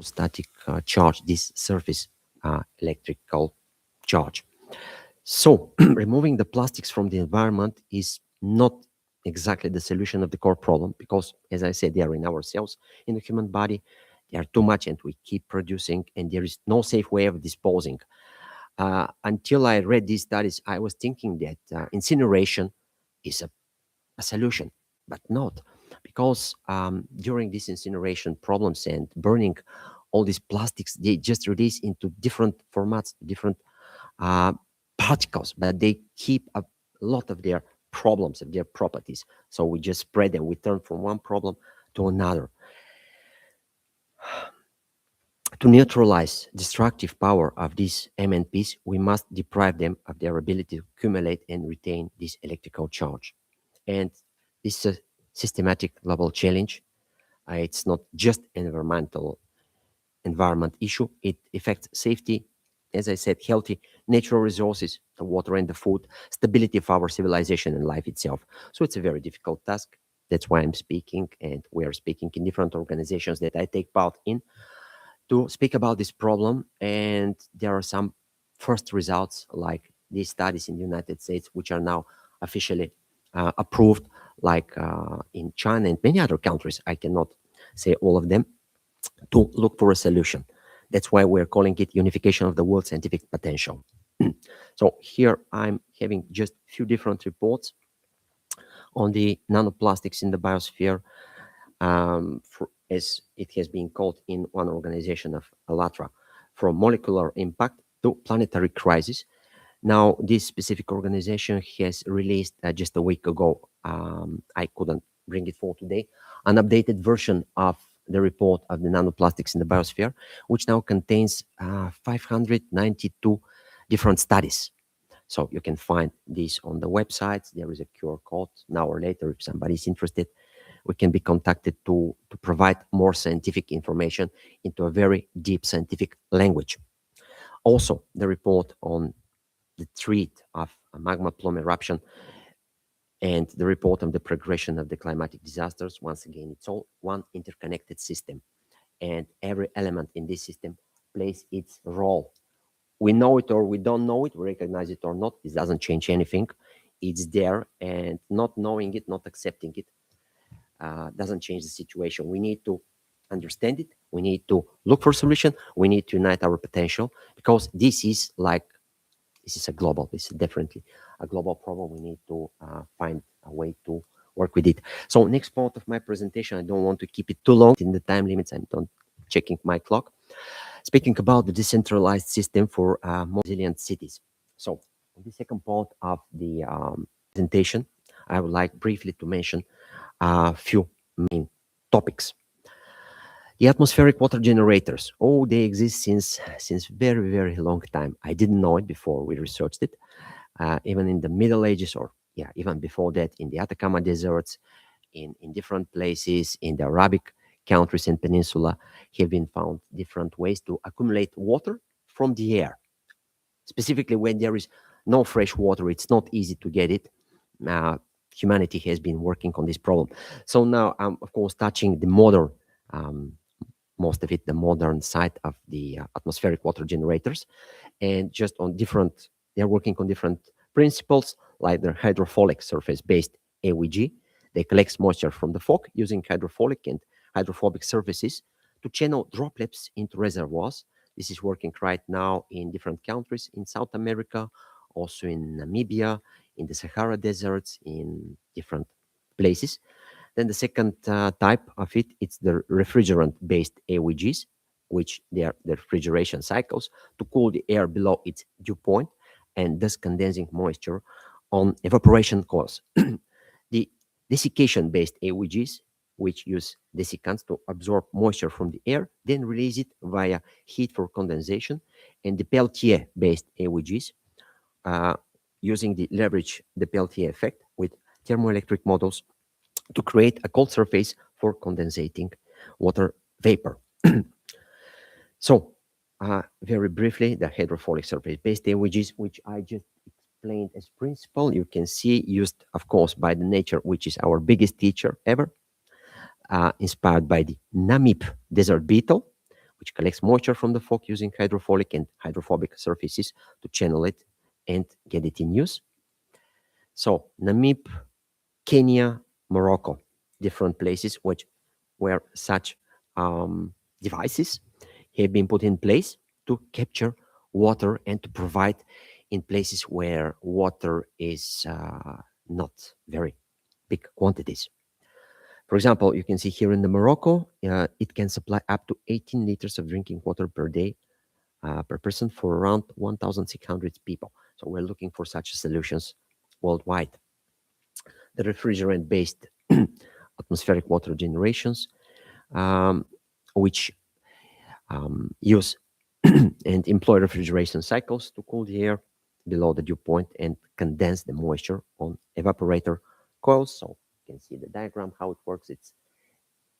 electrostatic charge, this surface electrical charge. So removing the plastics from the environment is not exactly the solution of the core problem, because, as I said, they are in our cells, in the human body. They are too much and we keep producing, and there is no safe way of disposing. Until I read these studies, I was thinking that incineration is a solution, but not, because during these incineration problems and burning all these plastics, they just release into different formats, different particles, but they keep a lot of their problems, of their properties. So we just spread them. We turn from one problem to another. To neutralize destructive power of these MNPs, we must deprive them of their ability to accumulate and retain this electrical charge. And this is a systematic global challenge. It's not just environment issue. It affects safety, as I said, healthy natural resources, the water and the food, stability of our civilization and life itself. So it's a very difficult task. That's why I'm speaking, and we are speaking in different organizations that I take part in, to speak about this problem. And there are some first results, like these studies in the United States, which are now officially approved, like in China and many other countries. I cannot say all of them, to look for a solution. That's why we're calling it unification of the world's scientific potential. So here I'm having just a few different reports on the nanoplastics in the biosphere, as it has been called in one organization of ALLATRA, from molecular impact to planetary crisis. Now, this specific organization has released just a week ago, I couldn't bring it for today, an updated version of the report of the nanoplastics in the biosphere, which now contains 592 different studies. So you can find this on the website. There is a QR code. Now or later, if somebody is interested, we can be contacted to provide more scientific information into a very deep scientific language. Also, the report on the threat of a magma plume eruption and the report on the progression of the climatic disasters. Once again, it's all one interconnected system, and every element in this system plays its role. We know it or we don't know it, we recognize it or not, it doesn't change anything. It's there, and not knowing it, not accepting it, doesn't change the situation. We need to understand it. We need to look for a solution. We need to unite our potential, because this is definitely a global problem. We need to find a way to work with it. So next part of my presentation, I don't want to keep it too long in the time limits. I'm not checking my clock. Speaking about the decentralized system for more resilient cities. So in the second part of the presentation, I would like briefly to mention a few main topics. The atmospheric water generators. Oh, they exist since very, very long time. I didn't know it before we researched it. Even in the Middle Ages, or even before that, in the Atacama deserts, in different places, in the Arabic countries and peninsula, have been found different ways to accumulate water from the air. Specifically, when there is no fresh water, it's not easy to get it. Humanity has been working on this problem. So now I'm, of course, touching the modern, most of it, the modern side of the atmospheric water generators, and just on different, they're working on different principles, like the hydrophilic surface-based AWG. They collect moisture from the fog using hydrophilic and hydrophobic surfaces to channel droplets into reservoirs. This is working right now in different countries in South America, also in Namibia, in the Sahara deserts, in different places. Then the second type of it, it's the refrigerant-based AWGs, which they are the refrigeration cycles to cool the air below its dew point, and thus condensing moisture on evaporation cores. The desiccation-based AWGs, which use desiccants to absorb moisture from the air, then release it via heat for condensation, and the Peltier-based AWGs, using the Peltier effect with thermoelectric models to create a cold surface for condensating water vapor. So, very briefly, the hydrophilic surface-based AWGs, which I just explained as principle, you can see used, of course, by the nature, which is our biggest teacher ever, inspired by the Namib desert beetle, which collects moisture from the fog using hydrophilic and hydrophobic surfaces to channel it and get it in use. So Namib, Kenya, Morocco, different places where such devices have been put in place to capture water and to provide in places where water is not very big quantities. For example, you can see here in the Morocco, it can supply up to 18 liters of drinking water per day per person for around 1,600 people. So we're looking for such solutions worldwide. The refrigerant-based atmospheric water generations, which use and employ refrigeration cycles to cool the air below the dew point and condense the moisture on evaporator coils. So you can see the diagram, how it works. It's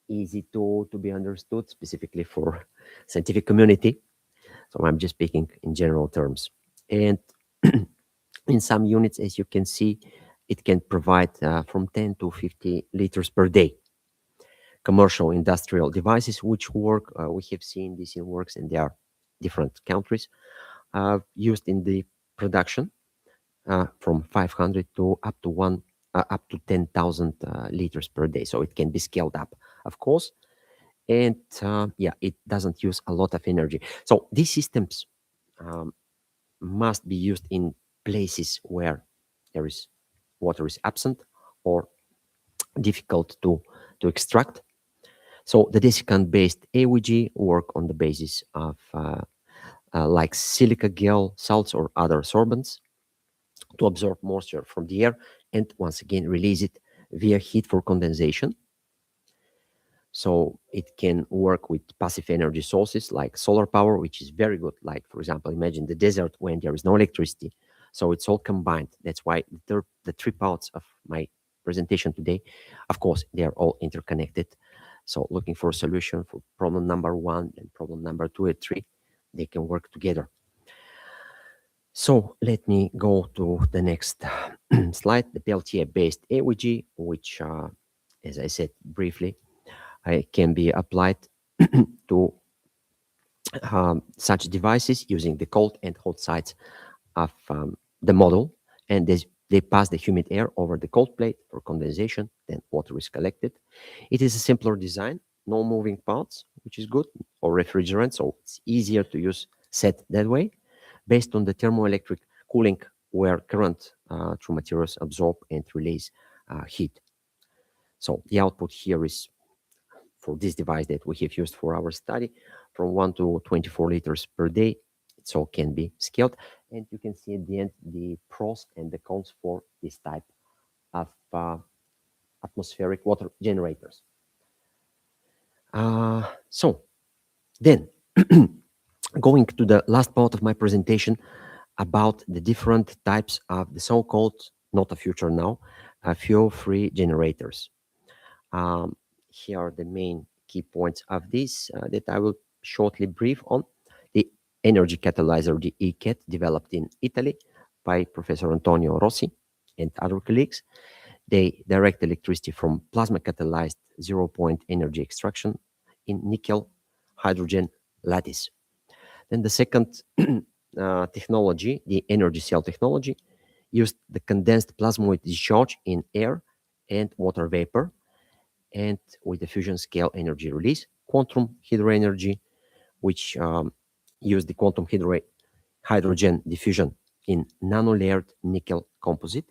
easy to be understood, specifically for scientific community. So I'm just speaking in general terms. And in some units, as you can see, it can provide from 10 to 50 liters per day. Commercial industrial devices which work, we have seen this in works, and there are different countries used in the production from 500 to up to 10,000 liters per day. So it can be scaled up, of course. And yeah, it doesn't use a lot of energy. So these systems must be used in places where water is absent or difficult to extract. So the desiccant-based AWG work on the basis of like silica gel, salts, or other sorbents to absorb moisture from the air and once again release it via heat for condensation. So it can work with passive energy sources like solar power, which is very good. Like, for example, imagine the desert when there is no electricity. So it's all combined. That's why the three parts of my presentation today, of course, they are all interconnected. So looking for a solution for problem number 1 and problem number 2 and 3, they can work together. So let me go to the next slide, the Peltier-based AWG, which, as I said briefly, can be applied to such devices using the cold and hot sides of the model, and they pass the humid air over the cold plate for condensation, then water is collected. It is a simpler design, no moving parts, which is good, or refrigerant, so it's easier to use set that way, based on the thermoelectric cooling where current through materials absorb and release heat. So the output here is for this device that we have used for our study from 1 to 24 liters per day. It all can be scaled, and you can see at the end the pros and the cons for this type of atmospheric water generators. So then going to the last part of my presentation about the different types of the so-called, not a future now, fuel-free generators. Here are the main key points of this that I will shortly brief on. The energy catalyzer, the ECAT, developed in Italy by Professor Antonio Rossi and other colleagues. They direct electricity from plasma-catalyzed zero-point energy extraction in nickel hydrogen lattice. Then the second technology, the energy cell technology, used the condensed plasmoid discharge in air and water vapor, and with the fusion scale energy release, quantum hydroenergy, which used the quantum hydrogen diffusion in nano-layered nickel composite.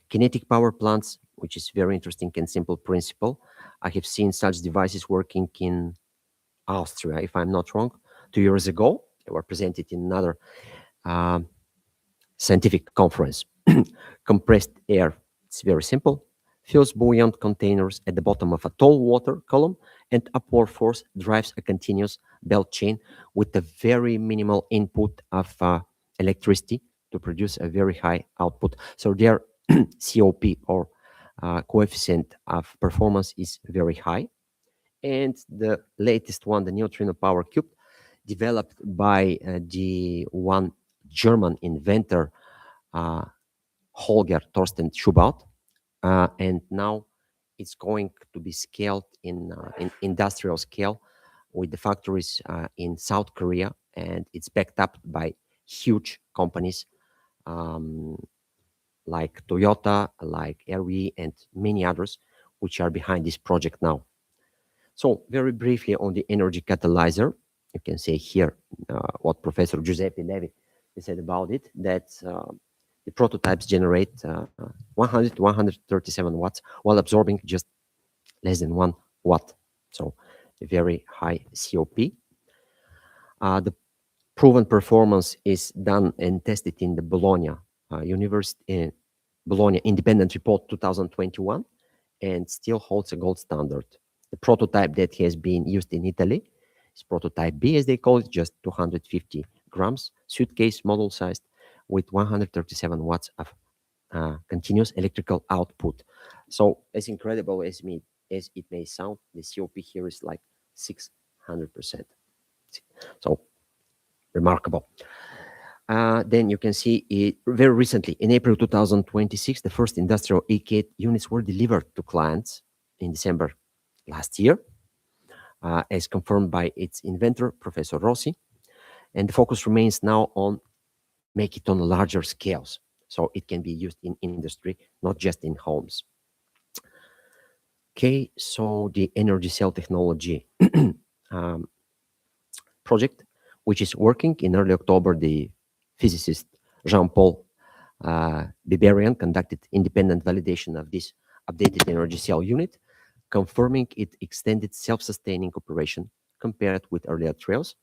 Kinetic power plants, which is very interesting and simple principle. I have seen such devices working in Austria, if I'm not wrong, 2 years ago. They were presented in another scientific conference. Compressed air, it's very simple. Fills buoyant containers at the bottom of a tall water column, and upward force drives a continuous belt chain with a very minimal input of electricity to produce a very high output. So their COP, or coefficient of performance, is very high. And the latest one, the neutrino power cube, developed by the one German inventor, Holger Thorsten Schubert, and now it's going to be scaled in industrial scale with the factories in South Korea, and it's backed up by huge companies um, like Toyota, like RWE, and many others, which are behind this project now. So, very briefly on the energy catalyzer, you can say here what Professor Giuseppe Levi said about it, that the prototypes generate 100 to 137 watts while absorbing just less than 1 watt. So, a very high COP. The proven performance is done and tested in the Bologna University, Bologna Independent Report 2021, and still holds a gold standard. The prototype that has been used in Italy is prototype B, as they call it, just 250 grams, suitcase model sized, with 137 watts of continuous electrical output. So, as incredible as it may sound, the COP here is like 600%. So, remarkable. Then you can see it very recently, in April 2026, the first industrial e-kit units were delivered to clients in December last year, as confirmed by its inventor, Professor Rossi. And the focus remains now on make it on larger scales, so it can be used in industry, not just in homes. Okay, so the energy cell technology um, project, which is working in early October, the physicist Jean-Paul Biberian conducted independent validation of this updated energy cell unit, confirming its extended self-sustaining operation compared with earlier trials.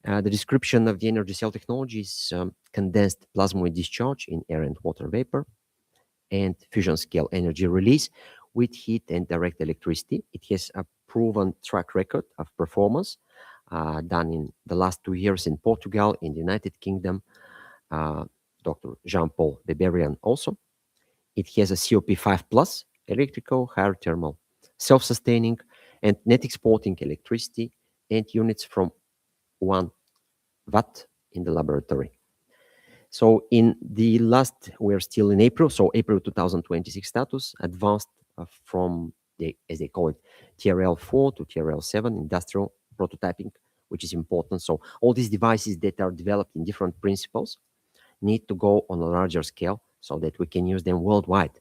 The description of the energy cell technology is condensed plasma discharge in air and water vapor, and fusion scale energy release with heat and direct electricity. It has a proven track record of performance done in the last 2 years in Portugal, in the United Kingdom, Dr. Jean-Paul Beberian also. It has a COP5 plus, electrical, higher thermal, self-sustaining, and net exporting electricity and units from 1 watt in the laboratory. So in the last, we're still in April, so April 2026 status, advanced from the, as they call it, TRL4 to TRL7, industrial prototyping, which is important. So all these devices that are developed in different principles need to go on a larger scale so that we can use them worldwide.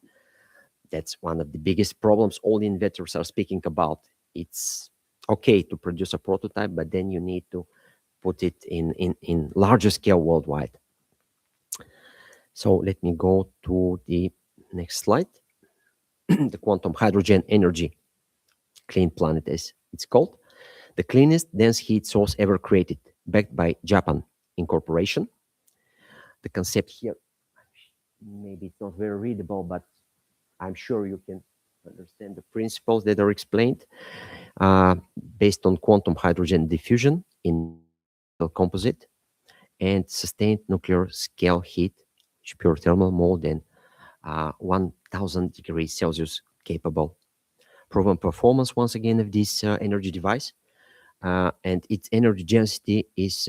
That's one of the biggest problems all the inventors are speaking about. It's okay to produce a prototype, but then you need to put it in larger scale worldwide. So let me go to the next slide. The quantum hydrogen energy clean planet, as it's called. The cleanest dense heat source ever created, backed by Japan Incorporation. The concept here, maybe it's not very readable, but I'm sure you can understand the principles that are explained, based on quantum hydrogen diffusion in composite and sustained nuclear scale heat, which pure thermal more than 1000 degrees Celsius capable. Proven performance once again of this energy device, and its energy density is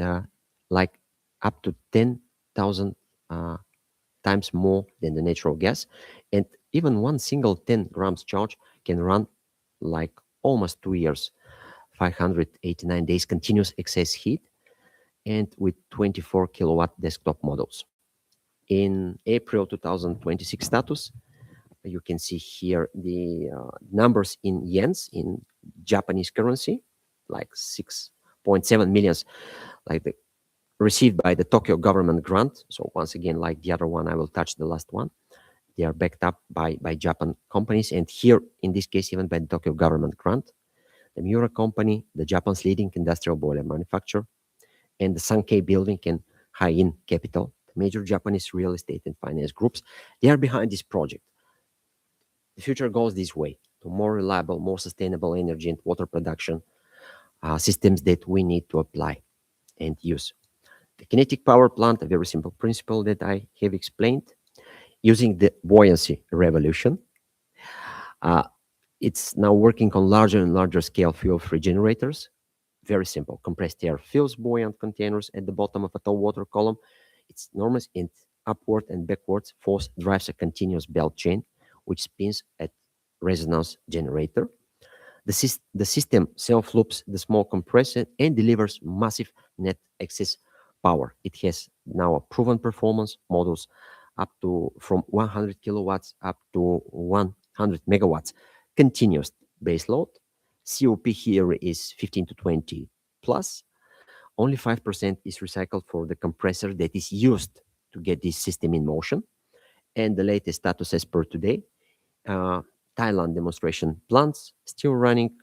like up to 10,000 times more than the natural gas, and even one single 10 grams charge can run like almost 2 years, 589 days continuous excess heat, and with 24 kilowatt desktop models. In April 2026 status, you can see here the numbers in yens, in Japanese currency, like 6.7 millions, like the received by the Tokyo government grant. So once again, like the other one, I will touch the last one. They are backed up by Japan companies, and here in this case, even by the Tokyo government grant. The Miura company, the Japan's leading industrial boiler manufacturer, and the Sankei Building and High-In Capital, the major Japanese real estate and finance groups, they are behind this project. The future goes this way, to more reliable, more sustainable energy and water production systems that we need to apply and use. The kinetic power plant, a very simple principle that I have explained, using the buoyancy revolution. It's now working on larger and larger scale fuel-free generators. Very simple. Compressed air fills buoyant containers at the bottom of a tall water column. Its enormous and upward and backwards force drives a continuous belt chain, which spins at resonance generator. The system self-loops the smoke compression and delivers massive net excess power. It has now a proven performance models up to from 100 kilowatts up to 100 megawatts. Continuous base load. COP here is 15 to 20 plus. Only 5% is recycled for the compressor that is used to get this system in motion. And the latest status as per today, uh, Thailand demonstration plants still running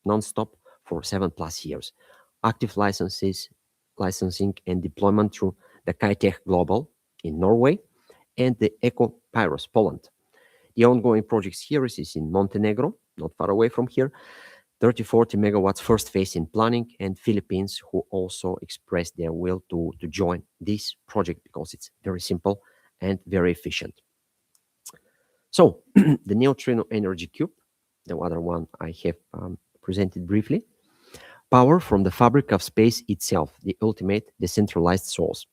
non-stop for 7+ years. Active licensing and deployment through the Kitech Global in Norway and the Eco Pyros Poland. The ongoing project series is in Montenegro, not far away from here, 30-40 megawatts first phase in planning, and Philippines, who also expressed their will to join this project because it's very simple and very efficient. So the neutrino energy cube, the other one I have presented briefly. Power from the fabric of space itself, the ultimate decentralized source.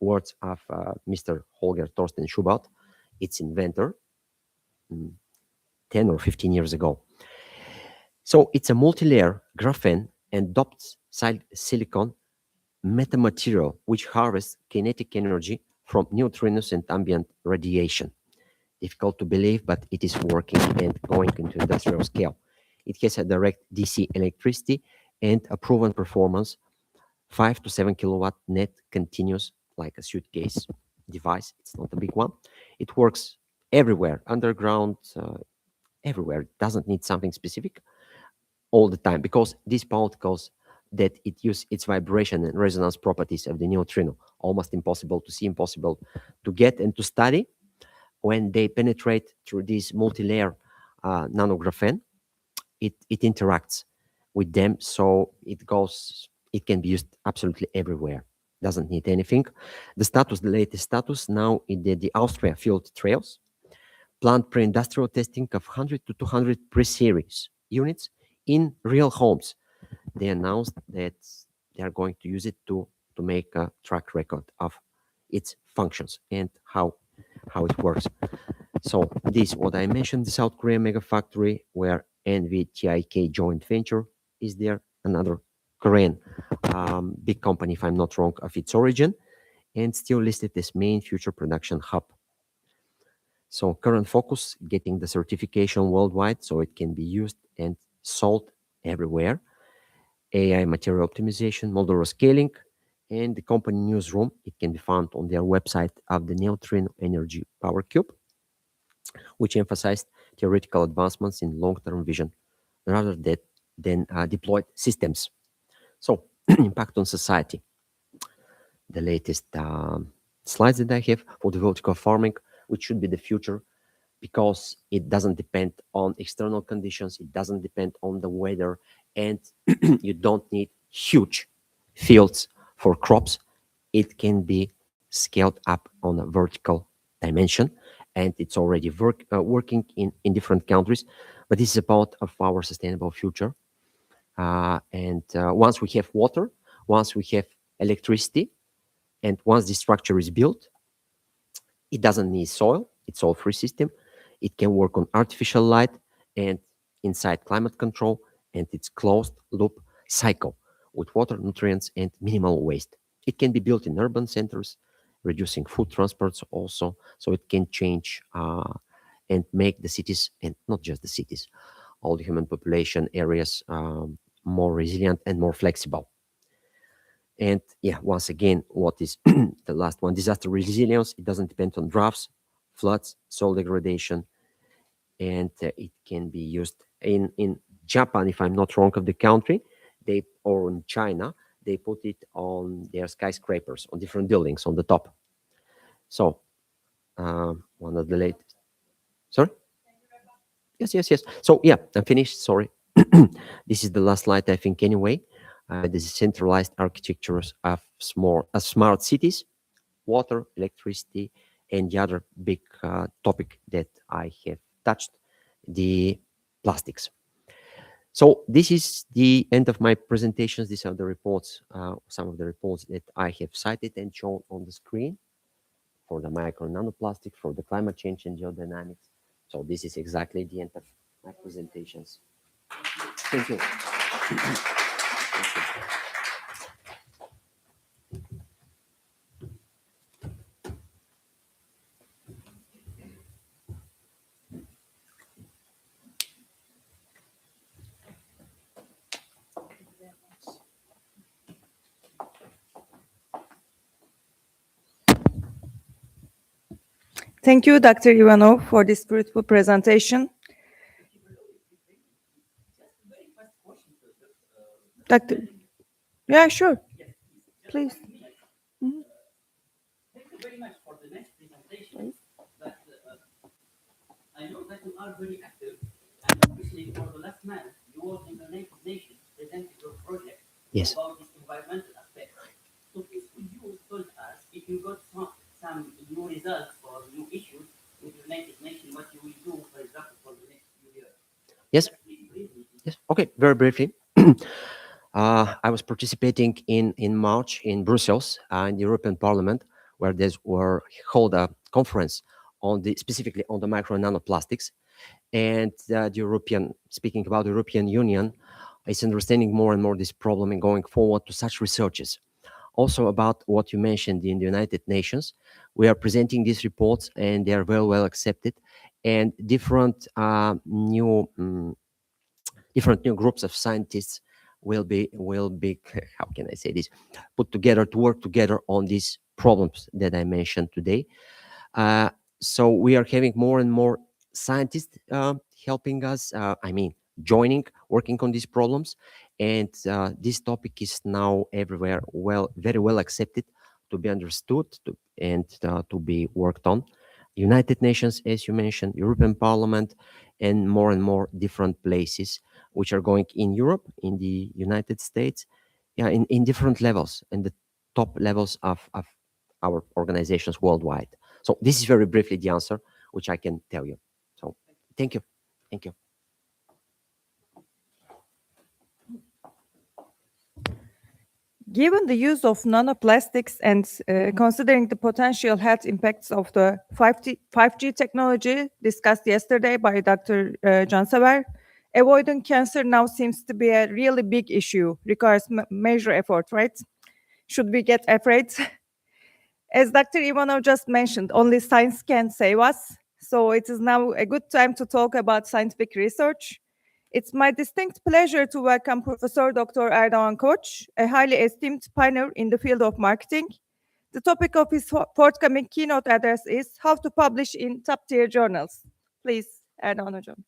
Words of Mr. Holger Thorsten Schubert, its inventor, 10 or 15 years ago. So it's a multi-layer graphene and doped silicon metamaterial which harvests kinetic energy from neutrinos and ambient radiation. Difficult to believe, but it is working and going into industrial scale. It has a direct DC electricity and a proven performance, 5 to 7 kilowatt net continuous, like a suitcase device. It's not a big one. It works everywhere, underground, everywhere. It doesn't need something specific all the time because these particles that it use its vibration and resonance properties of the neutrino, almost impossible to see, impossible to get and to study. When they penetrate through this multi-layer nanographene, it interacts with them, so it can be used absolutely everywhere. Doesn't need anything. The latest status now in the Austria field trials, planned pre-industrial testing of 100 to 200 pre-series units in real homes. They announced that they are going to use it to make a track record of its functions and how it works. So this, what I mentioned, the South Korean mega factory where NVTIK joint venture is there, another Korean big company, if I'm not wrong, of its origin, and still listed as main future production hub. So current focus, getting the certification worldwide so it can be used and sold everywhere. AI material optimization, modular scaling, and the company newsroom. It can be found on their website of the Neutrino Energy Power Cube, which emphasized theoretical advancements in long-term vision rather than deployed systems. So, impact on society. The latest slides that I have for the vertical farming, which should be the future because it doesn't depend on external conditions, it doesn't depend on the weather, and you don't need huge fields for crops. It can be scaled up on a vertical dimension, and it's already working in different countries. But this is about of our sustainable future. And once we have water, once we have electricity, and once the structure is built, it doesn't need soil. It's all free system. It can work on artificial light and inside climate control, and it's closed loop cycle with water, nutrients, and minimal waste. It can be built in urban centers, reducing food transports also, so it can change and make the cities, and not just the cities, all the human population areas more resilient and more flexible. And yeah, once again, what is the last one? Disaster resilience. It doesn't depend on droughts, floods, soil degradation, and it can be used in Japan, if I'm not wrong, of the country, or in China, they put it on their skyscrapers, on different buildings on the top. So one of the latest. Sorry. Yes. So yeah, I'm finished. Sorry. This is the last slide, I think. Anyway, the centralized architectures of smart cities, water, electricity, and the other big topic that I have touched, the plastics. So this is the end of my presentations. These are the reports, some of the reports that I have cited and shown on the screen for the micro and nanoplastic, for the climate change and geodynamics. So this is exactly the end of my presentations. Thank you. Thank you, Dr. Ivanov, for this beautiful presentation. Dr. Yeah, sure. Please. Thank you very much for the next presentation. But I know that you are very active, and especially for the last month, you was in the United Nations presenting your project Yes. about this environmental aspect. So please could you tell us if you got some new results or new issues with the United Nations, what you will do, for example, for the next few years? Yes. Briefly. Yes. Okay. Very briefly. I was participating in March in Brussels in the European Parliament, where they were hold a conference on specifically on the micro and nanoplastics, and the European, speaking about the European Union, is understanding more and more this problem and going forward to such researches. Also about what you mentioned in the United Nations, we are presenting these reports and they are very well accepted, and different new groups of scientists will be how can I say this, put together to work together on these problems that I mentioned today. So we are having more and more scientists helping us. Joining, working on these problems, and this topic is now everywhere very well accepted, to be understood, and to be worked on. United Nations, as you mentioned, European Parliament, and more different places, which are going in Europe, in the United States, yeah, in different levels, in the top levels of our organizations worldwide. So this is very briefly the answer, which I can tell you. So thank you. Thank you. Given the use of nanoplastics and considering the potential health impacts of the 5G technology discussed yesterday by Dr. Cansever, avoiding cancer now seems to be a really big issue, requires major effort, right? Should we get afraid? As Dr. Ivanov just mentioned, only science can save us. So it is now a good time to talk about scientific research. It's my distinct pleasure to welcome Professor Dr. Erdoğan Koç, a highly esteemed pioneer in the field of marketing. The topic of his forthcoming keynote address is how to publish in top-tier journals. Please, Erdoğan Hocam.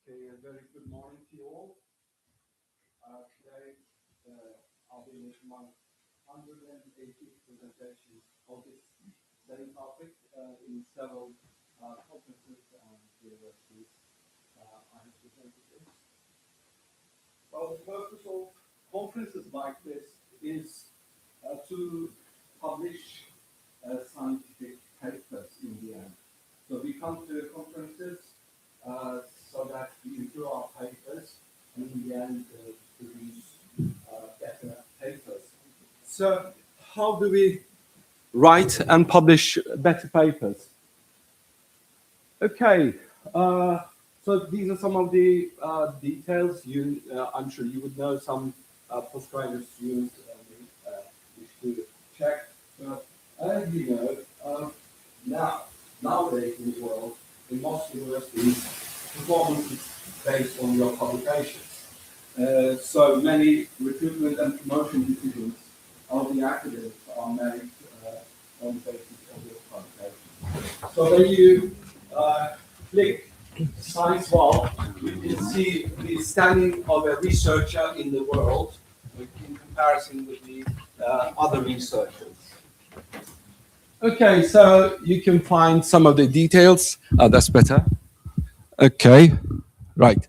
Okay, a very good morning to you all. Today, I'll be making my 180th presentation of this same topic in several conferences and universities I have presented this. Well, the purpose of conferences like this is to publish scientific papers in the end. So we come to conferences so that we improve our papers and in the end produce better papers. So how do we write and publish better papers? Okay, so these are some of the details. I'm sure you would know some postgraduate students wish to check. But as you know, nowadays in the world, in most universities, performance is based on your publications. So many recruitment and promotion decisions of the academics are made on the basis of your publications. So when you click Science Wall, you can see the standing of a researcher in the world in comparison with the other researchers. Okay, so you can find some of the details. That's better. Okay, right.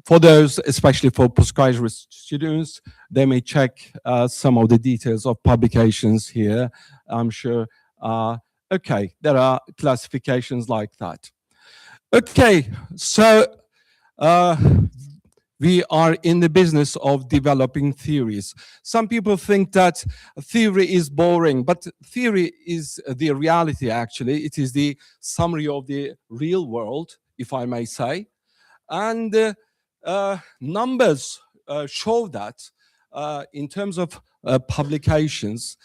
For those, especially for postgraduate students, they may check some of the details of publications here. I'm sure. Okay, there are classifications like that. Okay, so we are in the business of developing theories. Some people think that theory is boring, but theory is the reality, actually. It is the summary of the real world, if I may say. And numbers show that in terms of publications.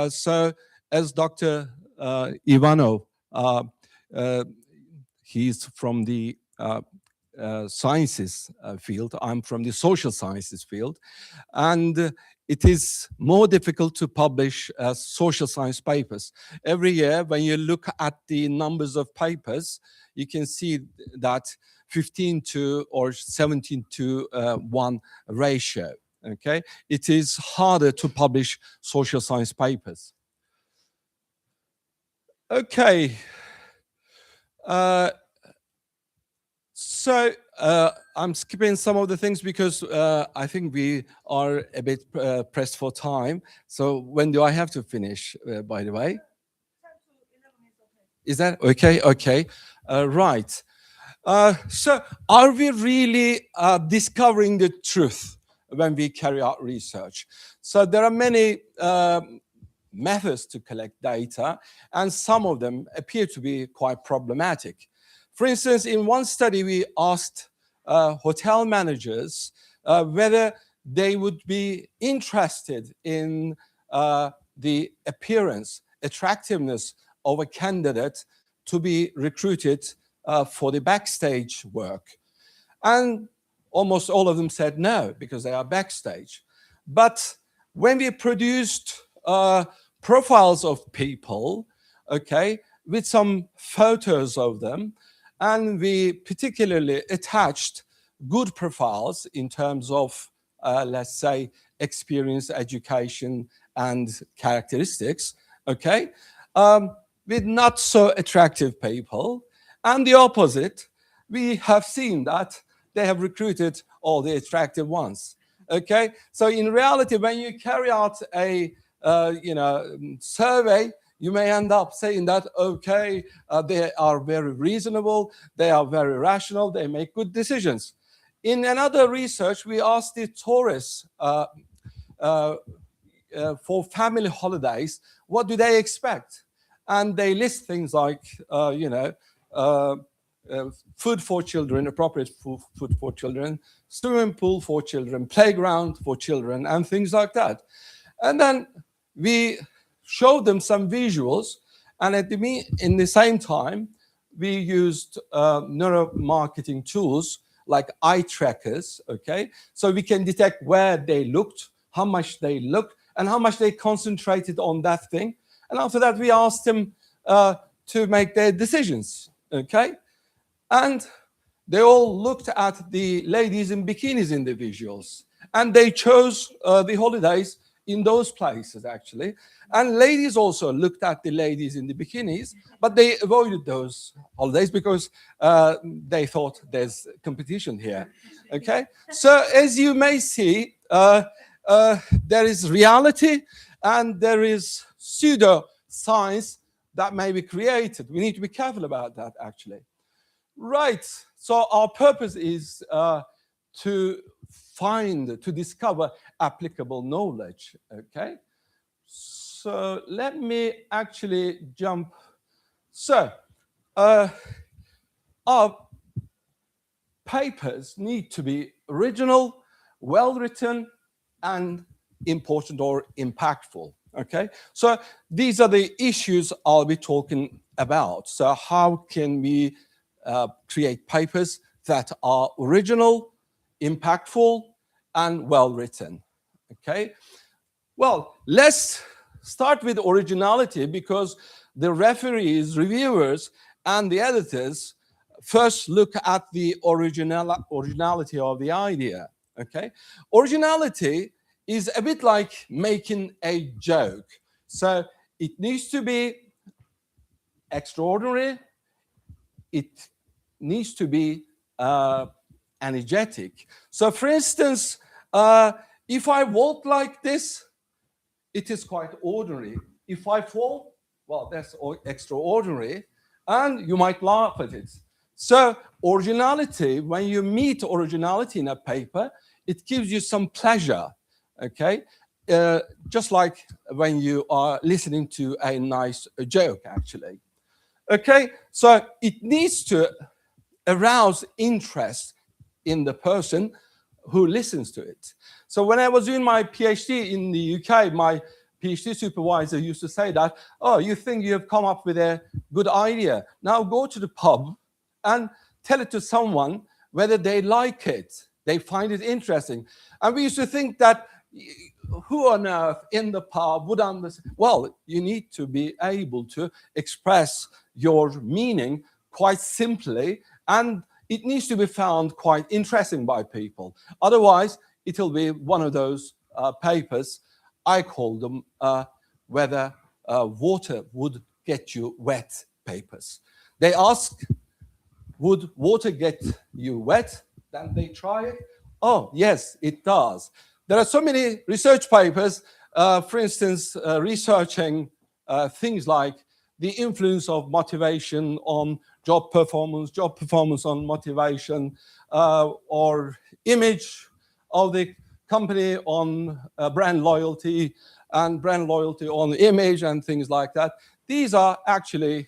So as Dr. Ivanov, he's from the sciences field, I'm from the social sciences field, and it is more difficult to publish social science papers. Every year, when you look at the numbers of papers, you can see that 15 to or 17 to 1 ratio. Okay, it is harder to publish social science papers. Okay. So I'm skipping some of the things because I think we are a bit pressed for time. So when do I have to finish, by the way? Is that okay? Okay. Right. So are we really discovering the truth when we carry out research? So there are many methods to collect data, and some of them appear to be quite problematic. For instance, in one study, we asked hotel managers whether they would be interested in the appearance, attractiveness of a candidate to be recruited for the backstage work. And almost all of them said no, because they are backstage. But when we produced profiles of people, okay, with some photos of them, and we particularly attached good profiles in terms of, let's say, experience, education, and characteristics, okay, with not so attractive people. And the opposite, we have seen that they have recruited all the attractive ones, okay? So in reality, when you carry out a survey, you may end up saying that, okay, they are very reasonable, they are very rational, they make good decisions. In another research, we asked the tourists for family holidays, what do they expect? And they list things like, food for children, appropriate food for children, swimming pool for children, playground for children, and things like that. And then we showed them some visuals, and in the same time, we used neuromarketing tools like eye trackers, okay? So we can detect where they looked, how much they looked, and how much they concentrated on that thing. And after that, we asked them to make their decisions, okay? And they all looked at the ladies in bikinis in the visuals, and they chose the holidays in those places, actually. And ladies also looked at the ladies in the bikinis, but they avoided those holidays because they thought there's competition here, okay? So as you may see, there is reality and there is pseudo-science that may be created. We need to be careful about that, actually. Right, so our purpose is to discover applicable knowledge, okay? So let me actually jump. So our papers need to be original, well-written, and important or impactful, okay? So these are the issues I'll be talking about. So how can we create papers that are original, impactful, and well-written, okay? Well, let's start with originality, because the referees, reviewers, and the editors first look at the originality of the idea, okay? Originality is a bit like making a joke. So it needs to be extraordinary, it needs to be energetic. So for instance, if I walk like this, it is quite ordinary. If I fall, well, that's extraordinary, and you might laugh at it. So originality, when you meet originality in a paper, it gives you some pleasure, okay? Just like when you are listening to a nice joke, actually. Okay, so it needs to arouse interest in the person who listens to it. So when I was doing my PhD in the UK, my PhD supervisor used to say that, oh, you think you have come up with a good idea. Now go to the pub and tell it to someone whether they like it, they find it interesting. And we used to think that who on earth in the pub would understand? Well, you need to be able to express your meaning quite simply, and it needs to be found quite interesting by people. Otherwise, it'll be one of those papers, I call them whether water would get you wet papers. They ask, would water get you wet? Then they try it. Oh, yes, it does. There are so many research papers, for instance, researching things like the influence of motivation on job performance on motivation, or image of the company on brand loyalty, and brand loyalty on image and things like that. These are actually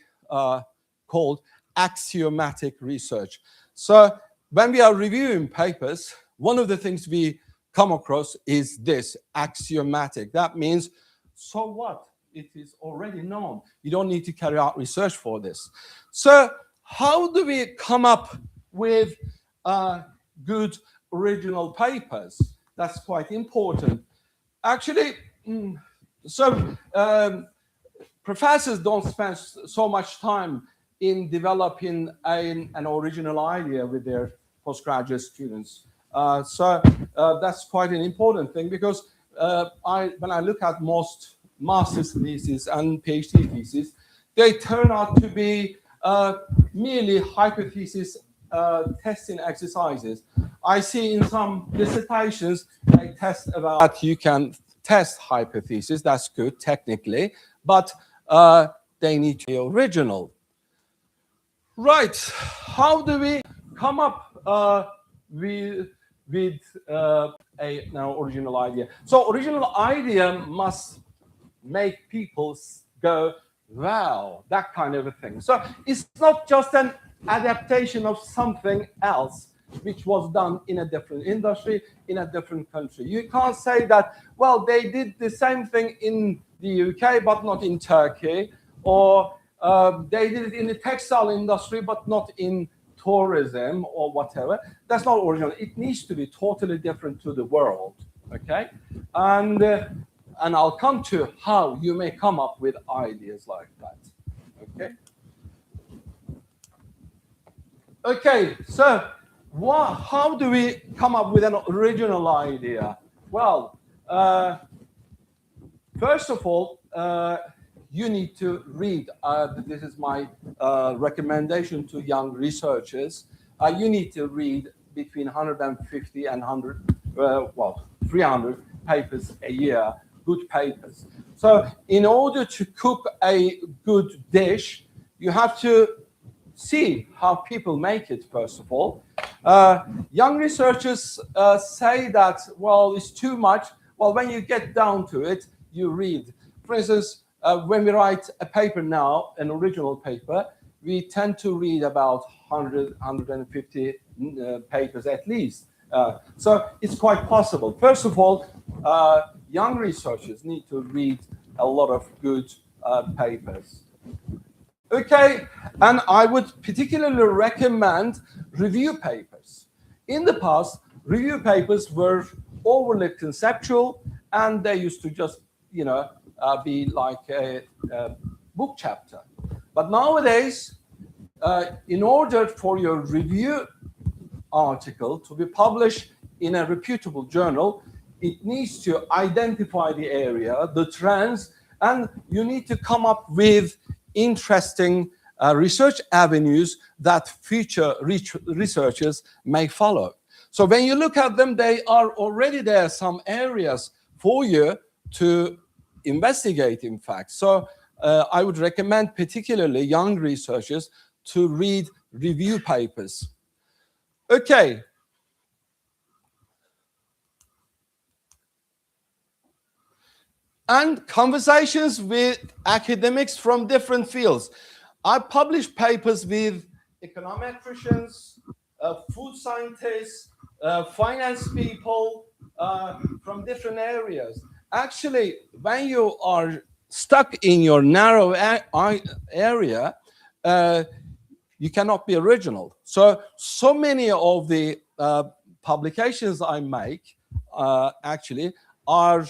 called axiomatic research. So when we are reviewing papers, one of the things we come across is this, axiomatic. That means, so what? It is already known. You don't need to carry out research for this. So how do we come up with good original papers? That's quite important. Actually, professors don't spend so much time in developing an original idea with their postgraduate students. So that's quite an important thing, because when I look at most master's theses and PhD theses, they turn out to be merely hypothesis testing exercises. I see in some dissertations they test about that you can test hypotheses. That's good technically, but they need to be original. Right? How do we come up with an original idea? So original idea must make people go, wow, that kind of a thing. So it's not just an adaptation of something else which was done in a different industry, in a different country. You can't say that, well, they did the same thing in the UK, but not in Turkey, or they did it in the textile industry, but not in tourism or whatever. That's not original. It needs to be totally different to the world, okay? And I'll come to how you may come up with ideas like that, okay? Okay, so how do we come up with an original idea? Well, first of all, you need to read. This is my recommendation to young researchers. You need to read between 150 and 300 papers a year, good papers. So in order to cook a good dish, you have to see how people make it, first of all. Young researchers say that, well, it's too much. Well, when you get down to it, you read. For instance, when we write a paper now, an original paper, we tend to read about 100, 150 papers at least. So it's quite possible. First of all, young researchers need to read a lot of good papers. Okay, and I would particularly recommend review papers. In the past, review papers were overly conceptual, and they used to just, be like a book chapter. But nowadays, in order for your review article to be published in a reputable journal, it needs to identify the area, the trends, and you need to come up with interesting research avenues that future researchers may follow. So when you look at them, they are already there, some areas for you to investigate, in fact. So I would recommend particularly young researchers to read review papers. Okay. And conversations with academics from different fields. I published papers with econometricians, food scientists, finance people from different areas. Actually, when you are stuck in your narrow area, you cannot be original. So many of the publications I make actually are,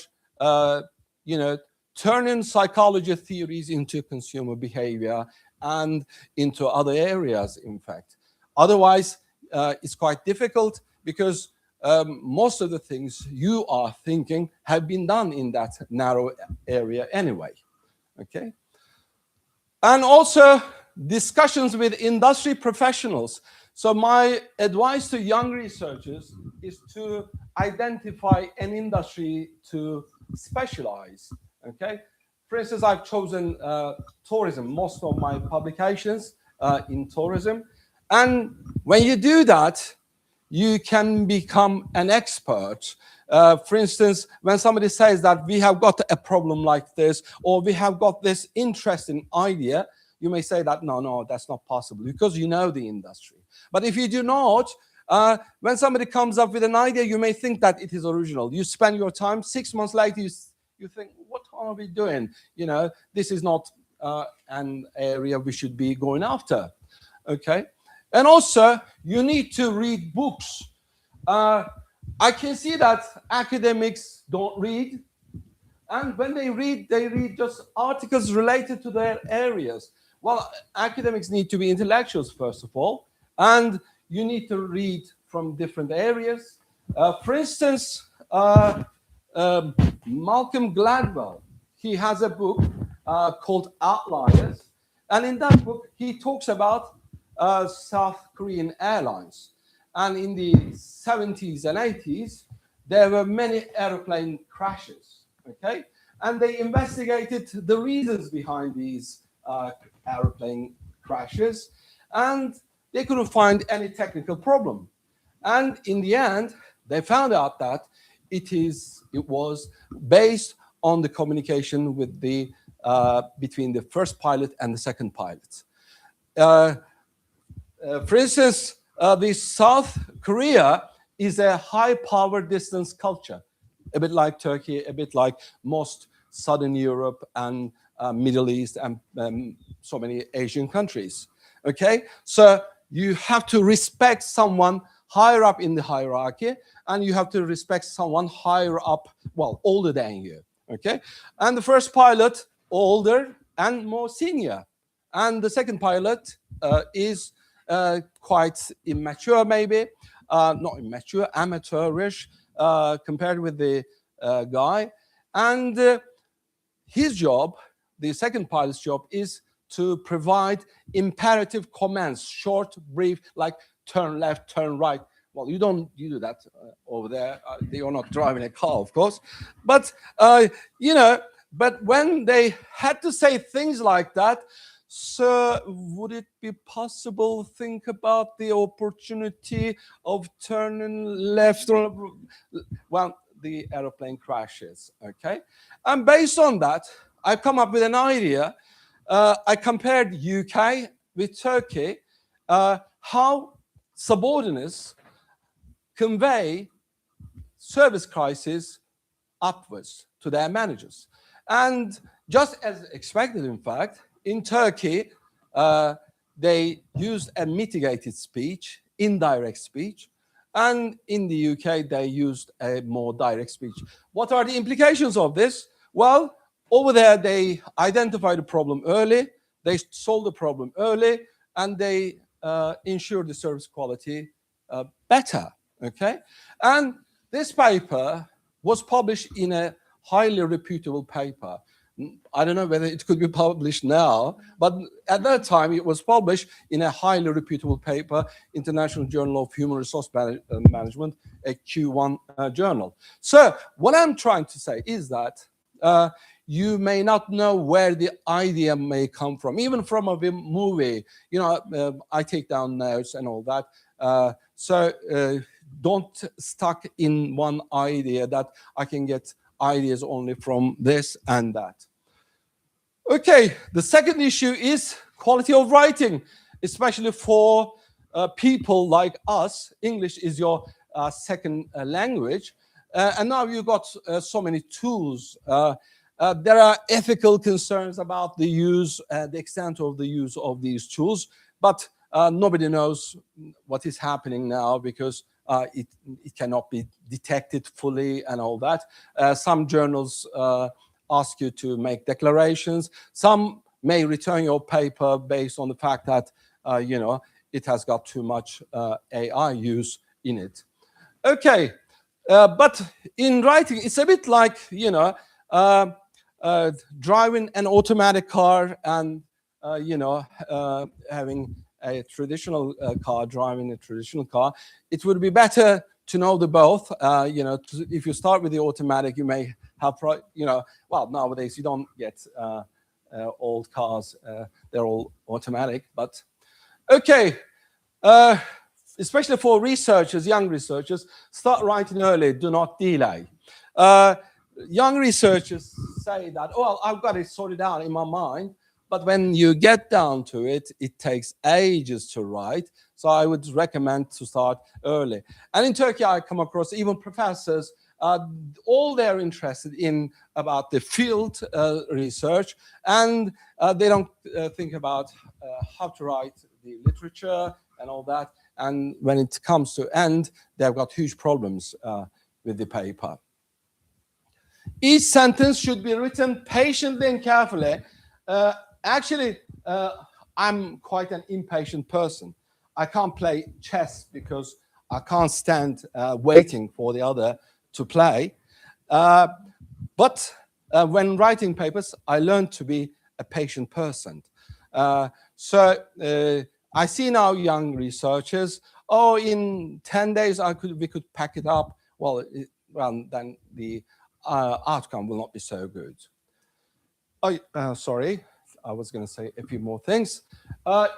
turning psychology theories into consumer behavior and into other areas, in fact. Otherwise, it's quite difficult because most of the things you are thinking have been done in that narrow area anyway. Okay? And also discussions with industry professionals. So my advice to young researchers is to identify an industry to specialize. Okay? For instance, I've chosen tourism, most of my publications in tourism. And when you do that, you can become an expert. For instance, when somebody says that we have got a problem like this, or we have got this interesting idea, you may say that, no, that's not possible, because you know the industry. But if you do not, when somebody comes up with an idea, you may think that it is original. You spend your time, 6 months later, you think, what are we doing? This is not an area we should be going after. Okay? And also, you need to read books. I can see that academics don't read. And when they read just articles related to their areas. Well, academics need to be intellectuals, first of all. And you need to read from different areas. For instance, Malcolm Gladwell, he has a book called Outliers. And in that book, he talks about South Korean airlines. And in the 70s and 80s, there were many airplane crashes, okay? And they investigated the reasons behind these airplane crashes, and they couldn't find any technical problem. And in the end, they found out that it was based on the communication with the between the first pilot and the second pilot. For instance, the South Korea is a high power distance culture, a bit like Turkey, a bit like most Southern Europe and Middle East and so many Asian countries. Okay, so you have to respect someone higher up in the hierarchy, and you have to respect someone higher up, well, older than you. Okay, and the first pilot, older and more senior, and the second pilot is quite immature, maybe, not immature, amateurish compared with the guy. And his job, the second pilot's job, is to provide imperative commands, short, brief, like turn left, turn right. Well, you do that over there. You're not driving a car, of course. But, but when they had to say things like that, sir, would it be possible to think about the opportunity of turning left? Well, the aeroplane crashes, okay? And based on that, I've come up with an idea. I compared UK with Turkey, how subordinates convey service crises upwards to their managers. And just as expected, in fact, in Turkey, they used a mitigated speech, indirect speech, and in the UK, they used a more direct speech. What are the implications of this? Well, over there, they identified the problem early, they solved the problem early, and they ensured the service quality better, okay? And this paper was published in a highly reputable paper. I don't know whether it could be published now, but at that time it was published in a highly reputable paper, International Journal of Human Resource Management, a Q1 journal. So what I'm trying to say is that, you may not know where the idea may come from, even from a movie. You know, I take down notes and all that. So don't stuck in one idea that I can get ideas only from this and that. Okay, the second issue is quality of writing, especially for people like us. English is your second language. And now you've got so many tools. There are ethical concerns about the use, the extent of the use of these tools, but nobody knows what is happening now because it cannot be detected fully and all that. Some journals ask you to make declarations. Some may return your paper based on the fact that, you know, it has got too much AI use in it. Okay, but in writing, it's a bit like, you know, driving an automatic car and, you know, having a traditional car, driving a traditional car. It would be better to know the both. You know, if you start with the automatic, you may have, you know, well, nowadays you don't get old cars. They're all automatic, but okay. Especially for researchers, young researchers, start writing early, do not delay. Young researchers say that, oh, I've got it sorted out in my mind, but when you get down to it, it takes ages to write. So I would recommend to start early. And in Turkey, I come across even professors, all they're interested in about the field research, and they don't think about how to write the literature and all that. And when it comes to end, they've got huge problems with the paper. Each sentence should be written patiently and carefully. Actually, I'm quite an impatient person. I can't play chess because I can't stand waiting for the other to play. But when writing papers, I learned to be a patient person. So I see now young researchers, oh, in 10 days we could pack it up. Well, then the outcome will not be so good. Oh, sorry, I was going to say a few more things.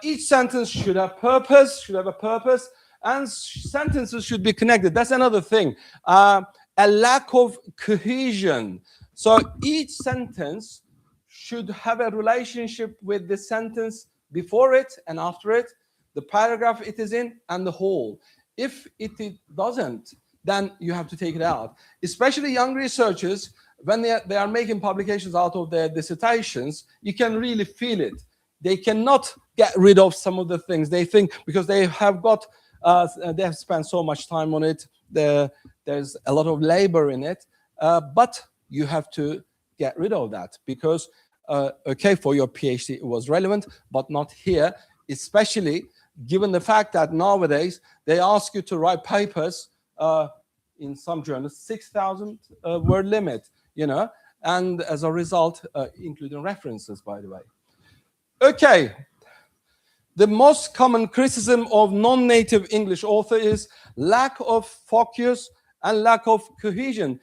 Each sentence should have a purpose, and sentences should be connected. That's another thing. A lack of cohesion. So each sentence should have a relationship with the sentence before it and after it, the paragraph it is in, and the whole. If it doesn't, then you have to take it out. Especially young researchers, when they are making publications out of their dissertations, you can really feel it. They cannot get rid of some of the things they think, because they have got, they have spent so much time on it. There's a lot of labor in it, but you have to get rid of that because, okay, for your PhD it was relevant, but not here, especially given the fact that nowadays they ask you to write papers in some journals, 6,000 word limit, you know, and as a result, including references, by the way. Okay, the most common criticism of non-native English author is lack of focus and lack of cohesion.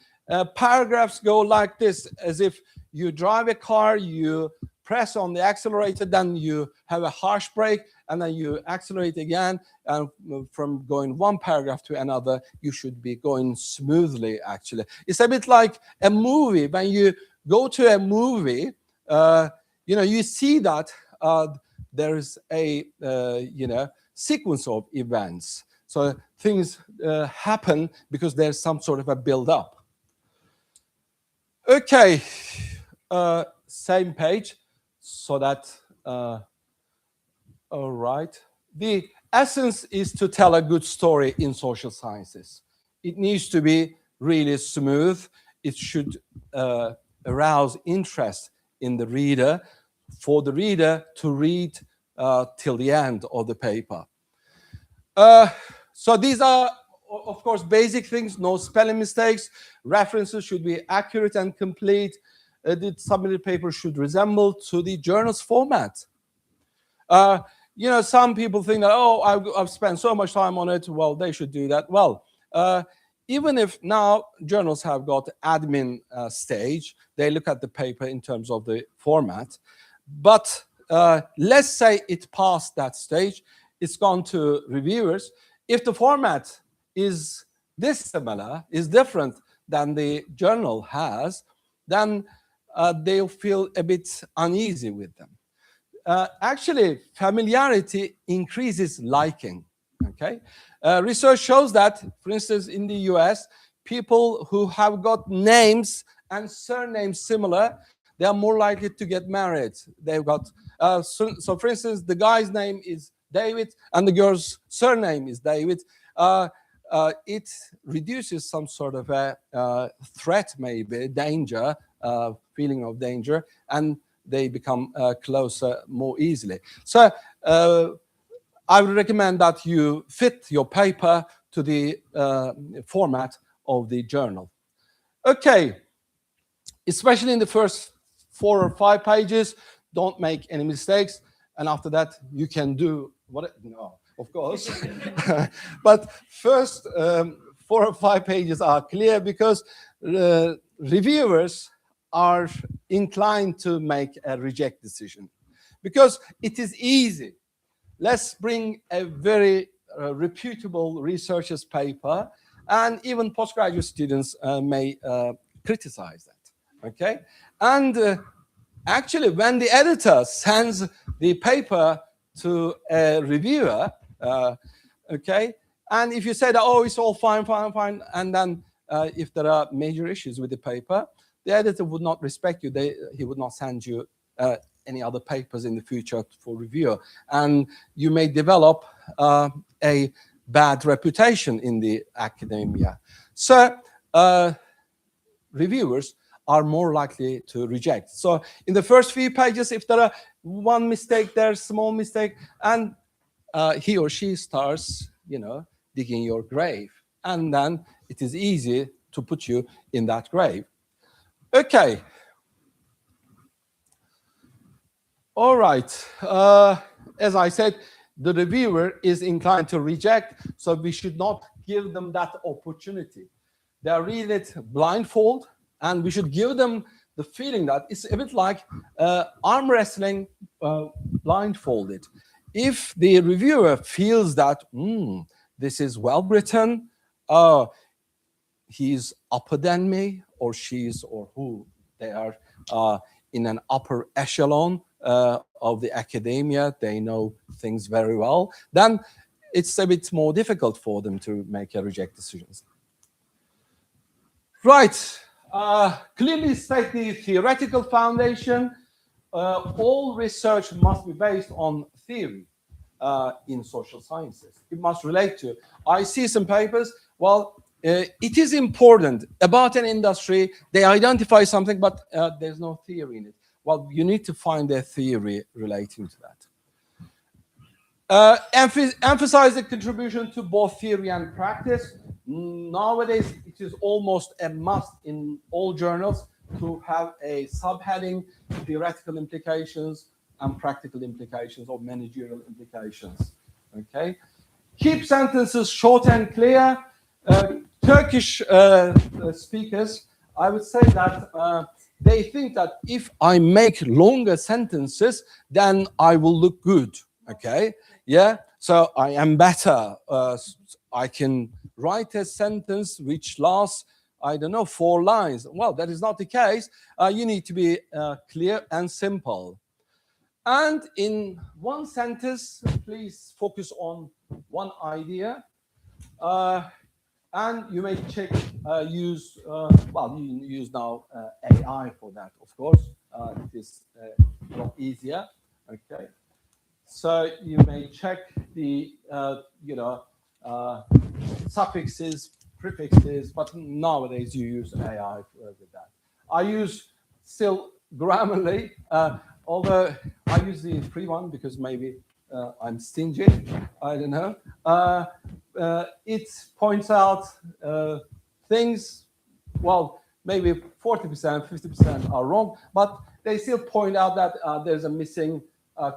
Paragraphs go like this, as if you drive a car, you press on the accelerator, then you have a harsh brake, and then you accelerate again, and from going one paragraph to another, you should be going smoothly, actually. It's a bit like a movie. When you go to a movie, you know, you see that there is a, you know, sequence of events. So things happen because there's some sort of a build-up. Okay, same page, so that, all right. The essence is to tell a good story in social sciences. It needs to be really smooth. It should arouse interest in the reader, for the reader to read till the end of the paper. So these are, of course, basic things, no spelling mistakes. References should be accurate and complete. The submitted paper should resemble to the journal's format. You know, some people think that, oh, I've spent so much time on it. Well, they should do that. Well, even if now journals have got admin stage, they look at the paper in terms of the format. But let's say it passed that stage, it's gone to reviewers. If the format is dissimilar, is different than the journal has, then they'll feel a bit uneasy with them. Actually, familiarity increases liking. Okay, research shows that, for instance, in the US, people who have got names and surnames similar, they are more likely to get married. They've got so for instance, the guy's name is David and the girl's surname is David. It reduces some sort of a threat, maybe danger, feeling of danger, and they become closer more easily. So I would recommend that you fit your paper to the format of the journal. Okay, especially in the first 4 or 5 pages, don't make any mistakes. And after that, you can do what? No, of course. But first 4 or 5 pages are clear because reviewers are inclined to make a reject decision because it is easy. Let's bring a very reputable researcher's paper, and even postgraduate students may criticize that, okay? And actually, when the editor sends the paper to a reviewer, okay, and if you say that, oh, it's all fine, fine, fine, and then if there are major issues with the paper, the editor would not respect you. He would not send you any other papers in the future for review, and you may develop a bad reputation in the academia. So reviewers are more likely to reject. So in the first few pages, if there are one mistake, there's small mistake, and he or she starts, digging your grave, and then it is easy to put you in that grave. Okay. All right. As I said, the reviewer is inclined to reject, so we should not give them that opportunity. They are reading it blindfold, and we should give them the feeling that it's a bit like arm wrestling blindfolded. If the reviewer feels that this is well written, he's upper than me, or she's, or who, they are in an upper echelon of the academia, they know things very well, then it's a bit more difficult for them to make a reject decisions. Right. Clearly state the theoretical foundation. All research must be based on theory in social sciences. It must relate to. I see some papers, well, it is important about an industry, they identify something, but there's no theory in it. Well, you need to find a theory relating to that. Emphasize the contribution to both theory and practice. Nowadays, it is almost a must in all journals to have a subheading, theoretical implications and practical implications or managerial implications. Okay. Keep sentences short and clear. Turkish speakers, I would say that they think that if I make longer sentences, then I will look good. Okay. Yeah. So I am better. I can write a sentence which lasts, I don't know, 4 lines. Well, that is not the case. You need to be clear and simple. And in one sentence, please focus on one idea. And you may check, use, well, you use now AI for that, of course. It is a lot easier. Okay. So you may check the, suffixes, prefixes, but nowadays you use AI with that. I use still Grammarly, although I use the free one because maybe I'm stingy, I don't know. It points out things, well, maybe 40%, 50% are wrong, but they still point out that there's a missing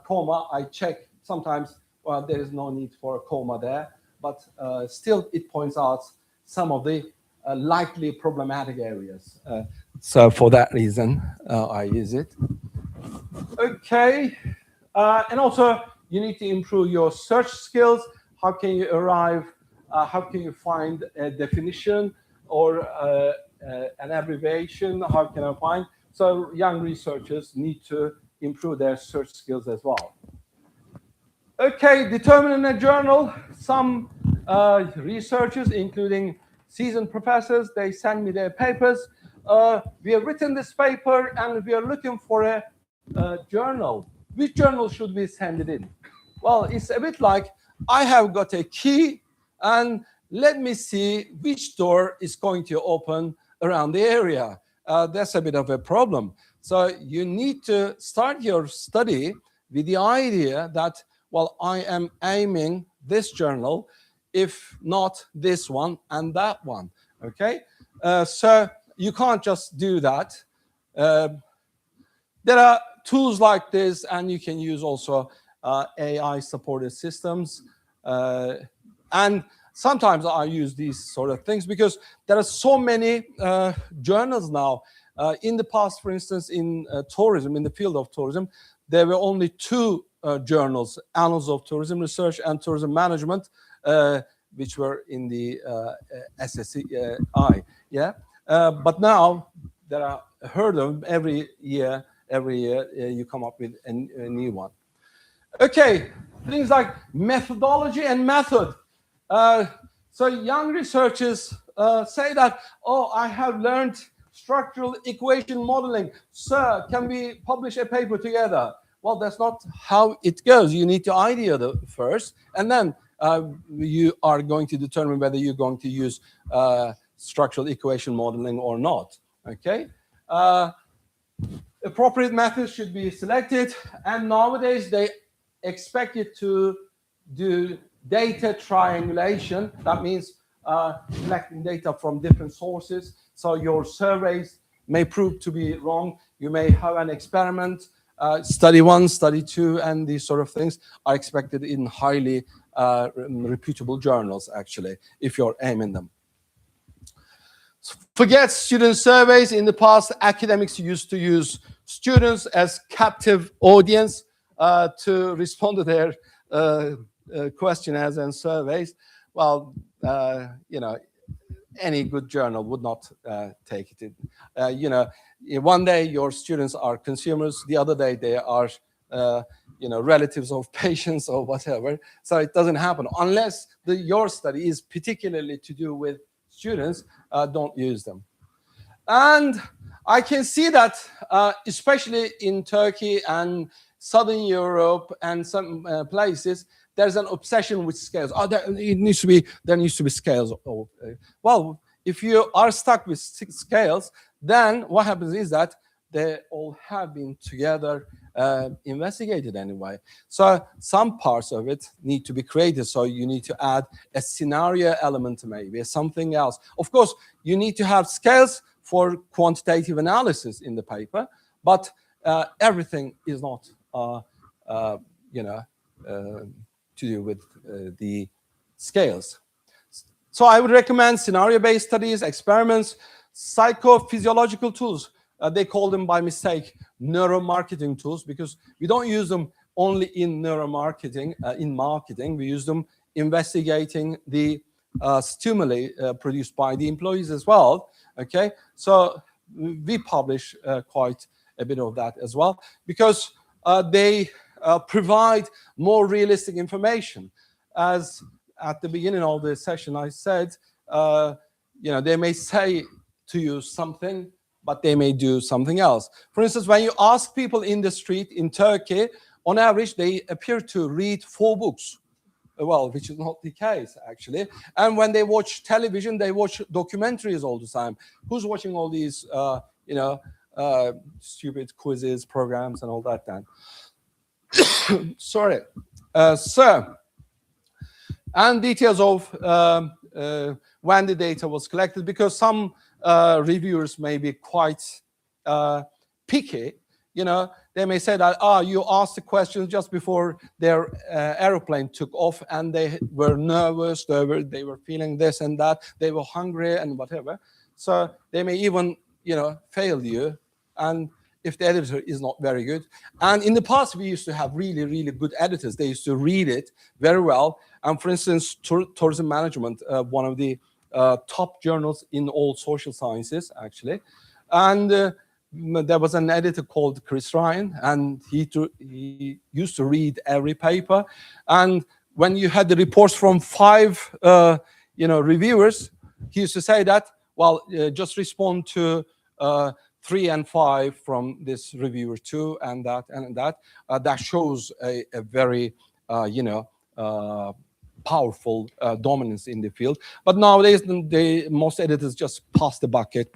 comma. I check sometimes, well, there is no need for a comma there, but still it points out some of the likely problematic areas. So for that reason, I use it. Okay, and also you need to improve your search skills. How can you arrive? How can you find a definition or an abbreviation? How can I find? So young researchers need to improve their search skills as well. Okay, determining a journal. Some researchers, including seasoned professors, they send me their papers. We have written this paper and we are looking for a journal. Which journal should we send it in? Well, it's a bit like I have got a key and let me see which door is going to open around the area. That's a bit of a problem. So you need to start your study with the idea that, well, I am aiming this journal, if not this one and that one, okay? So you can't just do that. There are tools like this, and you can use also AI-supported systems. And sometimes I use these sort of things because there are so many journals now. In the past, for instance, in tourism, in the field of tourism, there were only two journals, Annals of Tourism Research and Tourism Management, which were in the SSCI. Yeah, but now there are a herd of every year you come up with a new one. Okay, things like methodology and method. So young researchers say that, oh, I have learned structural equation modeling. Sir, can we publish a paper together? Well, that's not how it goes. You need to idea first, and then you are going to determine whether you're going to use structural equation modeling or not. Okay. Appropriate methods should be selected, and nowadays they expect you to do data triangulation. That means collecting data from different sources. So your surveys may prove to be wrong. You may have an experiment. Study 1, study 2, and these sort of things are expected in highly reputable journals, actually, if you're aiming them. Forget student surveys. In the past, academics used to use students as captive audience to respond to their questionnaires and surveys. Well, you know, any good journal would not take it in. You know, one day your students are consumers, the other day they are, you know, relatives of patients or whatever. So it doesn't happen unless your study is particularly to do with students. Don't use them. And I can see that, especially in Turkey and Southern Europe and some places, there's an obsession with scales. Oh, there needs to be scales. Well, if you are stuck with scales, then what happens is that they all have been together investigated anyway. So some parts of it need to be created. So you need to add a scenario element, maybe something else. Of course, you need to have scales for quantitative analysis in the paper, but everything is not, you know, to do with the scales. So I would recommend scenario-based studies, experiments, psychophysiological tools. They call them by mistake neuromarketing tools because we don't use them only in neuromarketing, in marketing. We use them investigating the stimuli produced by the employees as well. Okay, so we publish quite a bit of that as well because they provide more realistic information. As at the beginning of the session I said, you know, they may say to you something, but they may do something else. For instance, when you ask people in the street in Turkey, on average, they appear to read 4 books. Well, which is not the case, actually. And when they watch television, they watch documentaries all the time. Who's watching all these, you know, stupid quizzes, programs, and all that then? Sorry. So, and details of when the data was collected, because some reviewers may be quite picky. You know, they may say that, you asked the questions just before their airplane took off, and they were nervous, they were feeling this and that, they were hungry and whatever. So they may even, fail you, and if the editor is not very good. And in the past, we used to have really, really good editors. They used to read it very well. And for instance, Tourism Management, one of the top journals in all social sciences, actually. And there was an editor called Chris Ryan, and he used to read every paper. And when you had the reports from 5, reviewers, he used to say that, well, just respond to 3 and 5 from this reviewer too, and that and that. That shows a very, powerful dominance in the field. But nowadays, most editors just pass the bucket,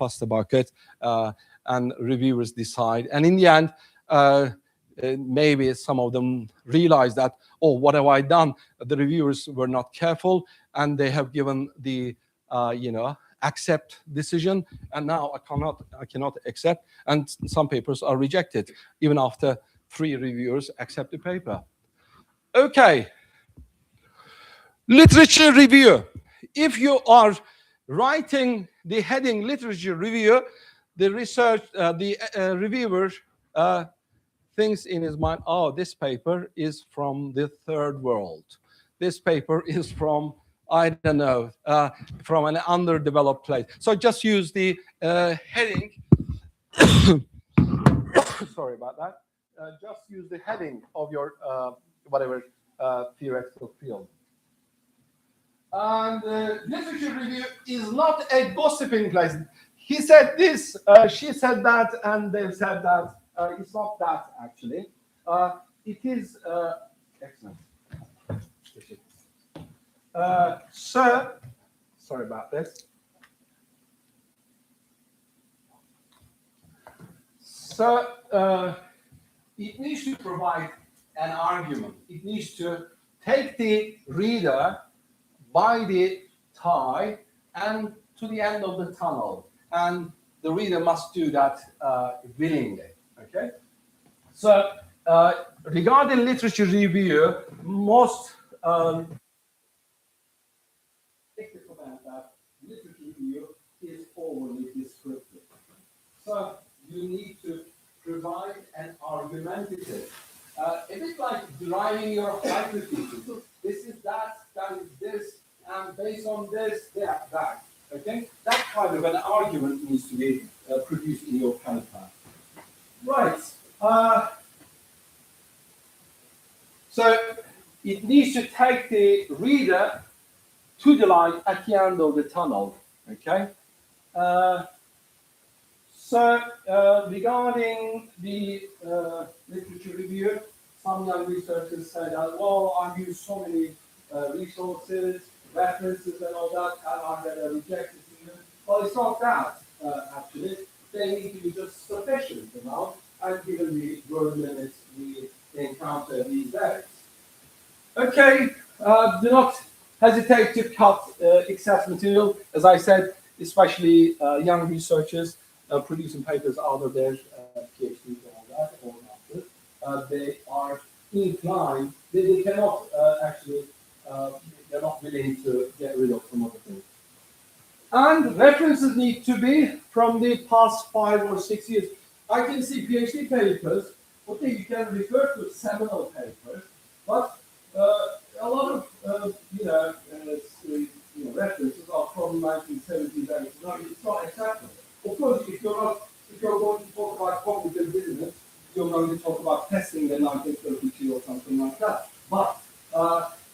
and reviewers decide. And in the end, maybe some of them realize that, what have I done? The reviewers were not careful, and they have given the, accept decision, and now I cannot accept, and some papers are rejected even after 3 reviewers accept the paper. Okay, literature review. If you are writing the heading literature review, the reviewer thinks in his mind, this paper is from the third world. This paper is from, I don't know, from an underdeveloped place. So just use the heading. Sorry about that. Just use the heading of your whatever theoretical field. And literature review is not a gossiping place. He said this, she said that, and they said that. It's not that, actually. It is excellent. Sorry about this. So it needs to provide an argument. It needs to take the reader by the tie and to the end of the tunnel, and the reader must do that willingly. Okay. So regarding literature review, most that literature review is overly descriptive. So you need to provide an argumentative, a bit like driving your hypothesis. This is that is this, and based on this, that. Okay, that kind of an argument needs to be produced in your paper. Right. So it needs to take the reader to the light at the end of the tunnel. Okay. So regarding the literature review, some young researchers say that, well, I've used so many resources, references, and all that, and I had a rejected them. Well, it's not that, actually. They need to be just sufficient amount, and given the word limits we encounter these days. Okay, do not hesitate to cut excess material. As I said, especially young researchers producing papers out of their PhDs and all that, or masters, they are inclined, they cannot actually, they're not willing to get rid of some other things. And references need to be from the past 5 or 6 years. I can see PhD papers, okay, you can refer to seminal papers, but a lot of references are from 1970s, 80s. No, it's not acceptable. Of course, if you're going to talk about cognitive dissonance, you're going to talk about testing the 1932 or something like that. But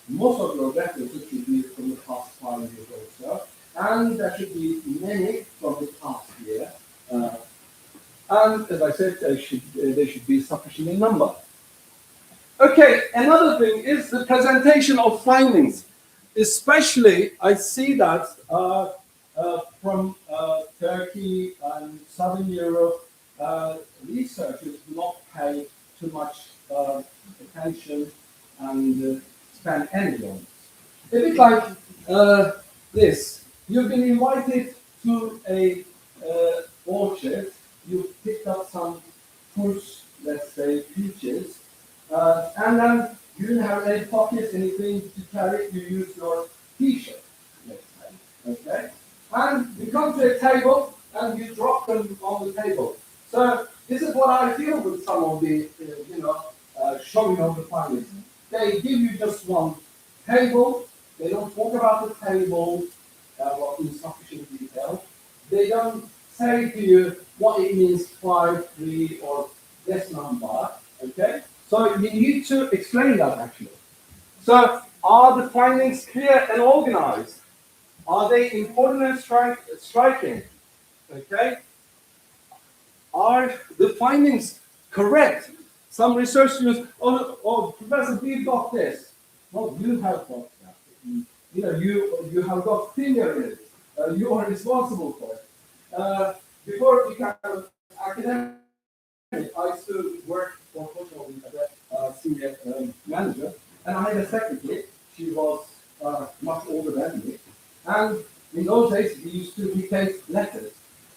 most of your references should be from the past 5 years or so, and there should be many from the past year. And as I said, they should be sufficient in number. Okay, another thing is the presentation of findings. Especially, I see that from Turkey and Southern Europe, researchers do not pay too much attention and spend energy on it. A bit like this. You've been invited to a orchard. You picked up some fruits, let's say peaches, and then you didn't have any pockets, anything to carry, you use your t-shirt, let's say, okay? And you come to a table and you drop them on the table. So this is what I feel with some of the, showing of the findings. They give you just one table. They don't talk about the table in sufficient detail. They don't say to you what it means 5, 3, or this number. Okay? So you need to explain that actually. So are the findings clear and organized? Are they important and striking? Okay? Are the findings correct? Some research students, Professor, we got this. Well, you have got that. You have got finger in it. You are responsible for it. Before becoming academic, I used to work for Portugal as a senior manager, and I had a secretary. She was much older than me, and in those days we used to dictate letters,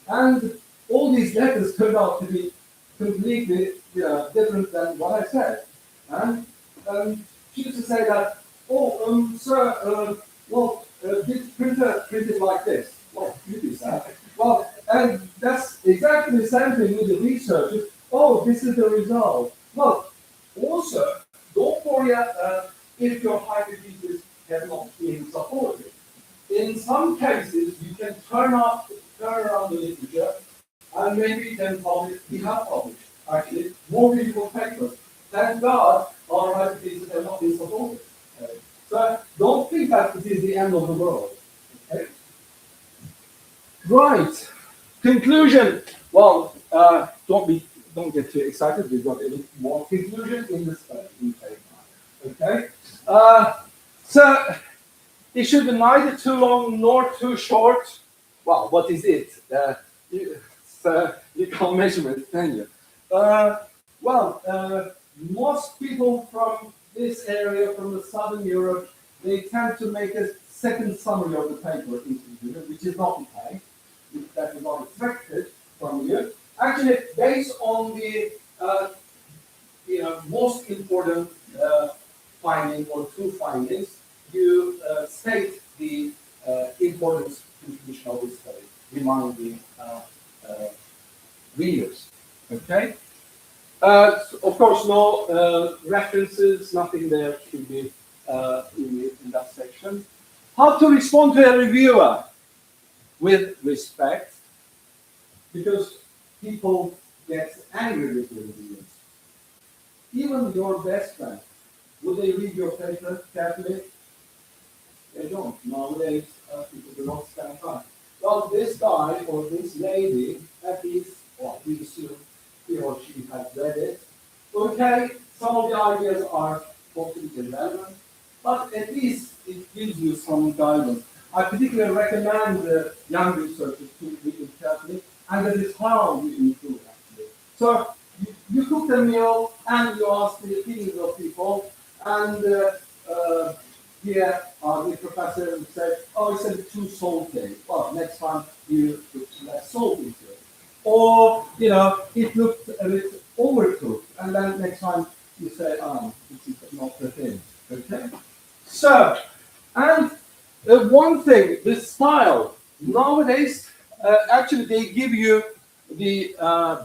and all these letters turned out to be completely different than what I said. And she used to say that, sir, this printer printed like this. Well, you do that. Well, and that's exactly the same thing with the researchers. Oh, this is the result. Well, also, don't worry if your hypothesis has not been supported. In some cases, you can turn around the literature, and maybe you can publish, we have published, actually, more beautiful papers. Thank God our hypotheses have not been supported. Okay? So don't think that it is the end of the world. Okay? Right. Conclusion. Well, don't get too excited. We've got a more conclusion in this okay. So it should be neither too long nor too short. Well, what is it? You can't measure it, can you? Most people from this area, from the Southern Europe, they tend to make a second summary of the paper into which is not okay. That is not expected from you. Actually, based on the most important finding or two findings, you state the importance contribution of this study, remind the readers. Okay. Of course, no references, nothing there should be in that section. How to respond to a reviewer with respect, because people get angry with the reviewers. Even your best friend, will they read your paper carefully? They don't. Nowadays, people do not spend time. Well, this guy or this lady, at least, we assume he or she has read it. Okay, some of the ideas are totally irrelevant, but at least it gives you some guidance. I particularly recommend young researchers to read it carefully, and that is how you improve, actually. So, you cook a meal, and you ask the opinions of people, and here the professor would say, it's a bit too salty. Well, next time you put less salt into it. Or, it looked a bit overcooked, and then next time you say, this is not the thing. Okay? So, and one thing, the style. Nowadays, actually, they give you the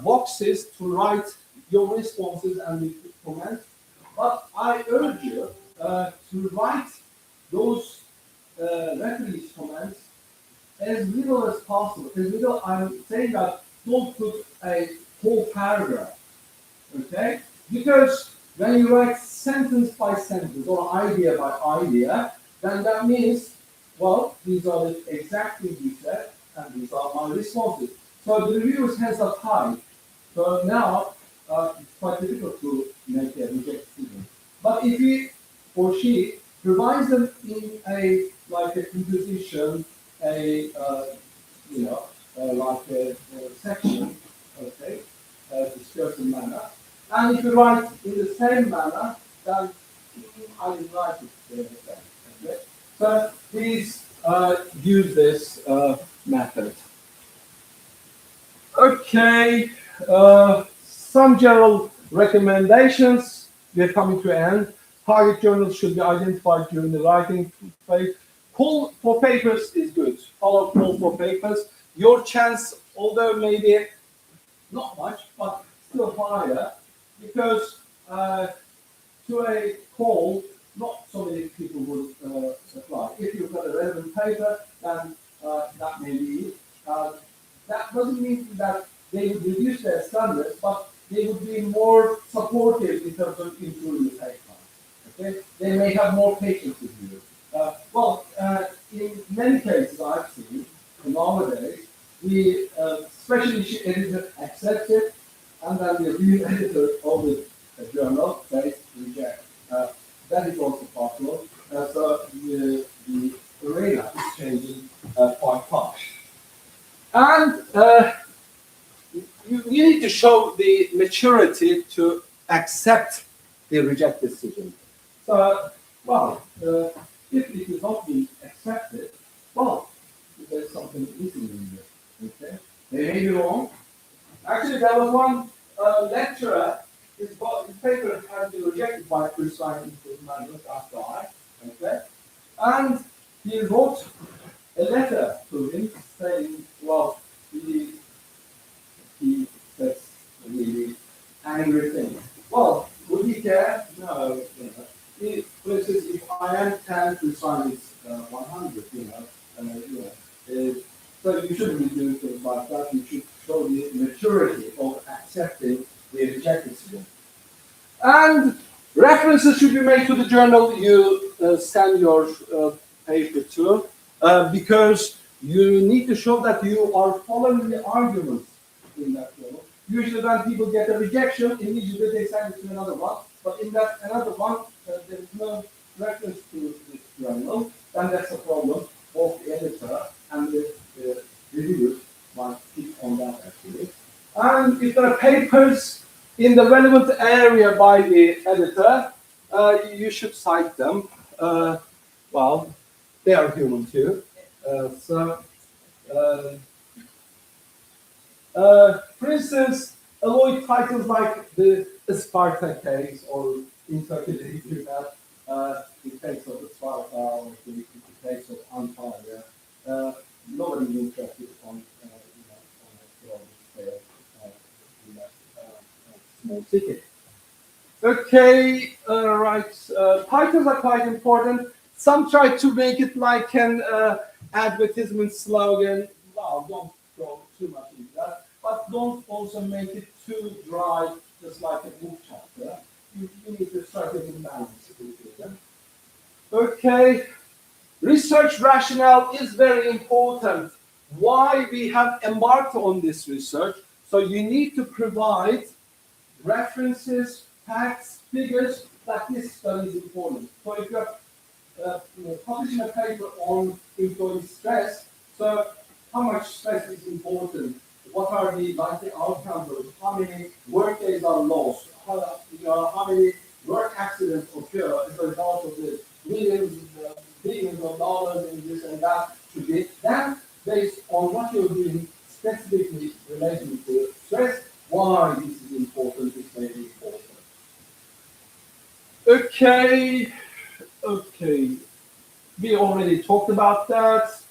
boxes to write your responses and the comments. But I urge you to write those reference comments as little as possible. As little, I'm saying that don't put a whole paragraph, okay? Because when you write sentence by sentence or idea by idea, then that means, well, these are the exact things you said, and these are my responses. So the reviewer's hands are tied. So now it's quite difficult to make a reject decision. But if he or she provides them in a composition, like a section, okay, discursive manner, and if you write in the same manner, then I didn't write it okay. So please use this method. Okay, some general recommendations. We're coming to an end. Target journals should be identified during the writing phase. Call for papers is good. Follow call for papers. Your chance, although maybe not much, but still higher, because to a call, not so many people would apply. If you've got a relevant paper, then that may be. That doesn't mean that they would reduce their standards, but they would be more supportive in terms of improving the paper. Okay? They may have more patience with you. In many cases I've seen nowadays, the special issue editor accepts it, and then the review editor of the journal says reject. That is also possible. So the arena is changing quite fast. And you need to show the maturity to accept the reject decision. So, if it is not being accepted, there's something missing in there. Okay? They may be wrong. Actually, there was one lecturer, his paper had been rejected by presiding manuals after okay? And he wrote a letter to him saying, he says really angry things. Would he care? No. For instance, if I am 10 to sign is 100, so you shouldn't be doing things like that. You should show the maturity of accepting the rejected student. And references should be made to the journal you send your paper to, because you need to show that you are following the arguments in that journal. Usually when people get a rejection, immediately they send it to another one. But in that another one, there is no reference to this journal, then that's a problem. Both the editor and the reviewers might pick on that actually. And if there are papers in the relevant area by the editor, you should cite them. They are human too. For instance, avoid titles like the Sparta case, or in Turkey they do that, the case of Sparta, or the case of Antalya. Nobody is interested on a global scale in that small city. Okay, right. Titles are quite important. Some try to make it like an advertisement slogan. Don't go too much into that. But don't also make it too dry, just like a book chapter. You need to strike a good balance with them. Okay, research rationale is very important. Why we have embarked on this research? So you need to provide references, facts, figures that this study is important. So if you're publishing a paper on employee stress, so how much stress is important? What are the likely outcomes of it? How many work days are lost? How many work accidents occur as a result of this? Billions of dollars in this and that should be. Then, based on what you're doing specifically relating to stress, why this is important, this may be important. Okay. We already talked about that.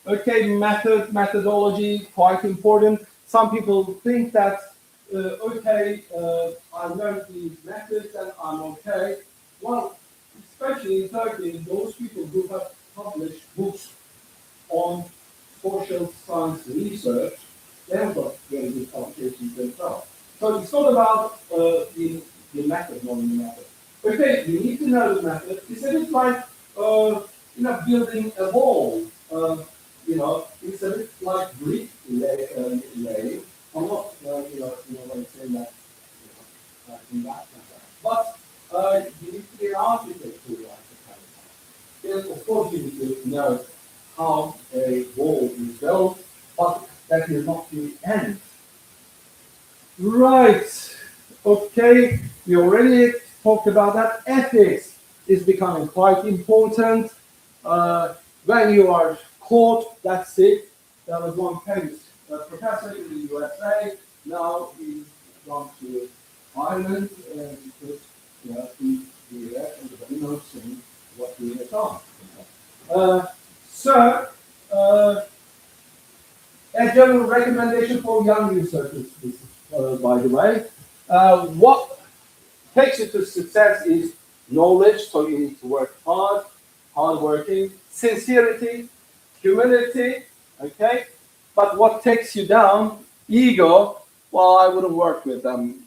Okay, methodology, quite important. Some people think that, I learned these methods and I'm okay. Well, especially in Turkey, those people who have published books on social science research, they have got very good publications themselves. So it's not about the method, knowing the method. Okay, you need to know the method. It's a bit like building a wall. It's a bit like brick laying. I'm not, saying that in that manner. But you need to be an architect to write the kind of thing. Yes, of course, you need to know how a wall is built, but that is not the end. Right. Okay. We already talked about that. Ethics is becoming quite important. When you are caught, that's it. There was one famous professor in the USA. Now he's gone to Ireland because we everybody knows what we have done. So, a general recommendation for young researchers, by the way. What takes you to success is knowledge, so you need to work hard working, sincerity, humility, okay? But what takes you down, ego, well, I wouldn't work with them.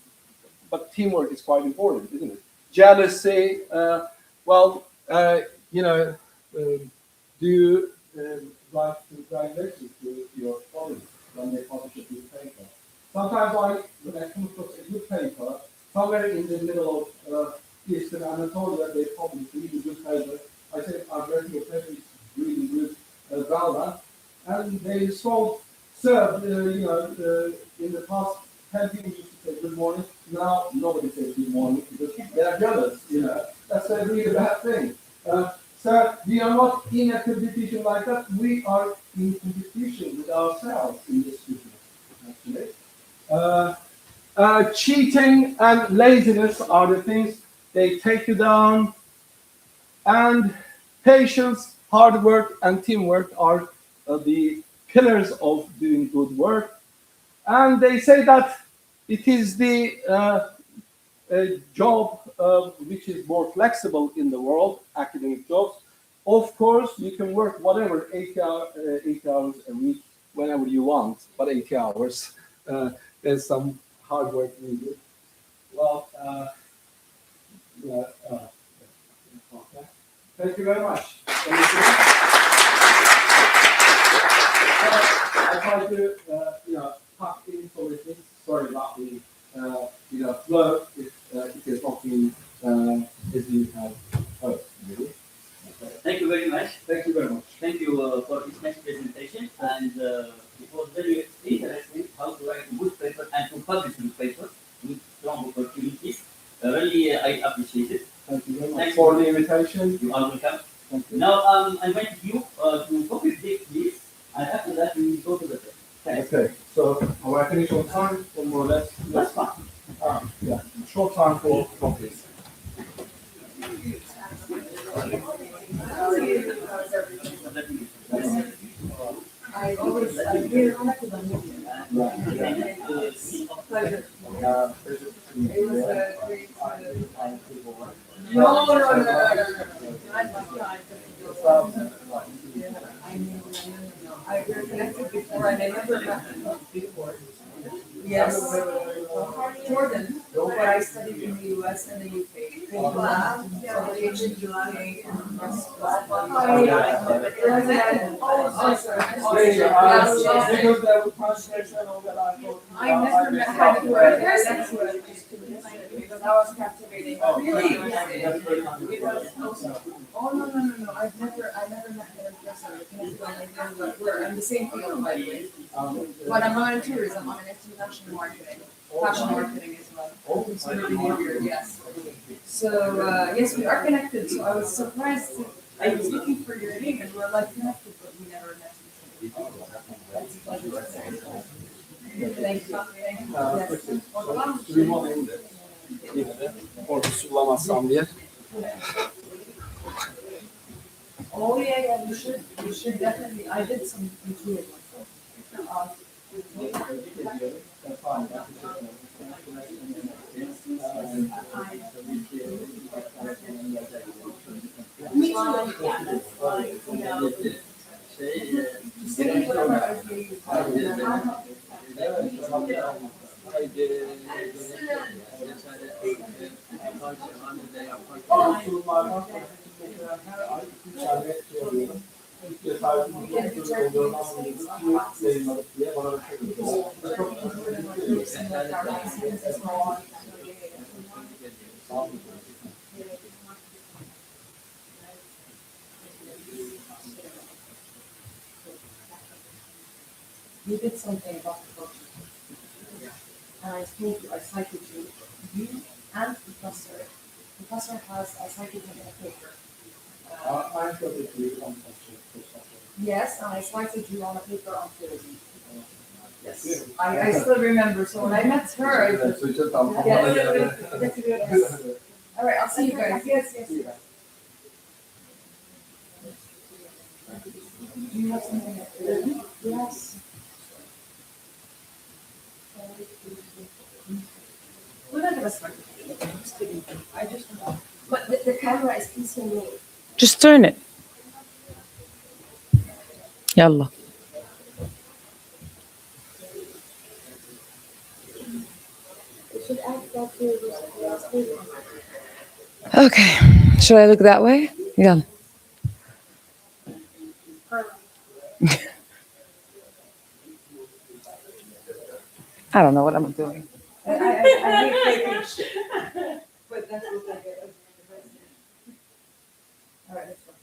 But teamwork is quite important, isn't it? Jealousy, do you write congratulations to your colleagues when they publish a good paper? Sometimes when I come across a good paper, somewhere in the middle of Eastern Anatolia, they publish a really good paper. I say, I've read your paper, it's really good, well done. And they respond, sir, in the past, 10 people used to say good morning. Now, nobody says good morning because they are jealous, That's a really bad thing. So we are not in a competition like that. We are in competition with ourselves in this business, actually. Cheating and laziness are the things they take you down. And patience, hard work, and teamwork are the pillars of doing good work. And they say that it is the job which is more flexible in the world, academic jobs. Of course, you can work whatever 8 hours a week, whenever you want, but 80 hours. There's some hard work needed. Well, thank you very much. I try to, tuck in solutions. Sorry about the, flow. It is not been as you have hoped, really. Okay. Thank you very much. Thank you very much. Thank you for this next presentation, and it was very interesting how to write a good paper and to publish good paper with strong opportunities. Really, I appreciate it. Thank you very much Thank for you. the invitation. You are welcome. Thank you. Now, I invite you to go with this, and after that, we will go to the test. Thanks. Okay, so are I finished on time or more or less? That's fine. Yeah, short time for coffees. I always hear pleasure. It was a great. No. I we're connected before, and I never met him before. Yes, Jordan, but I studied in the U.S. and the UK. So Asian July and I never met her before. That's what I used to do, because I was captivating. Really? Oh no! I've never met her in person. We're in the same field, by the way. But I'm not in tourism. I'm in international marketing, fashion marketing as well, consumer behavior. Yes. So yes, we are connected. So I was surprised. I was looking for your name, and we're like connected, but we never met. That's a pleasure. Thank you. Orada sulamazsam diye. Oh yeah. You should definitely. I did some material myself. Me too. Yeah, that's fine. You did something about the culture. And I told you, I cited you and Professor. Professor I cited him in a paper. I got it on culture. Yes, and I cited you on a paper on tourism. Yes. I still remember. So when I met her, I Evet, çocuğa tam Yes. kafana geldi. Yes. All right, I'll see you guys. Yes, yes. Do you have something? Yes. Look at this one. Just kidding. I just. But the camera is facing me. Just turn it. Yalla. You should add that to your last video. Okay. Should I look that way? Yeah. I don't know what I'm doing. I hate faking shit. But that's what I get. All right, let's go.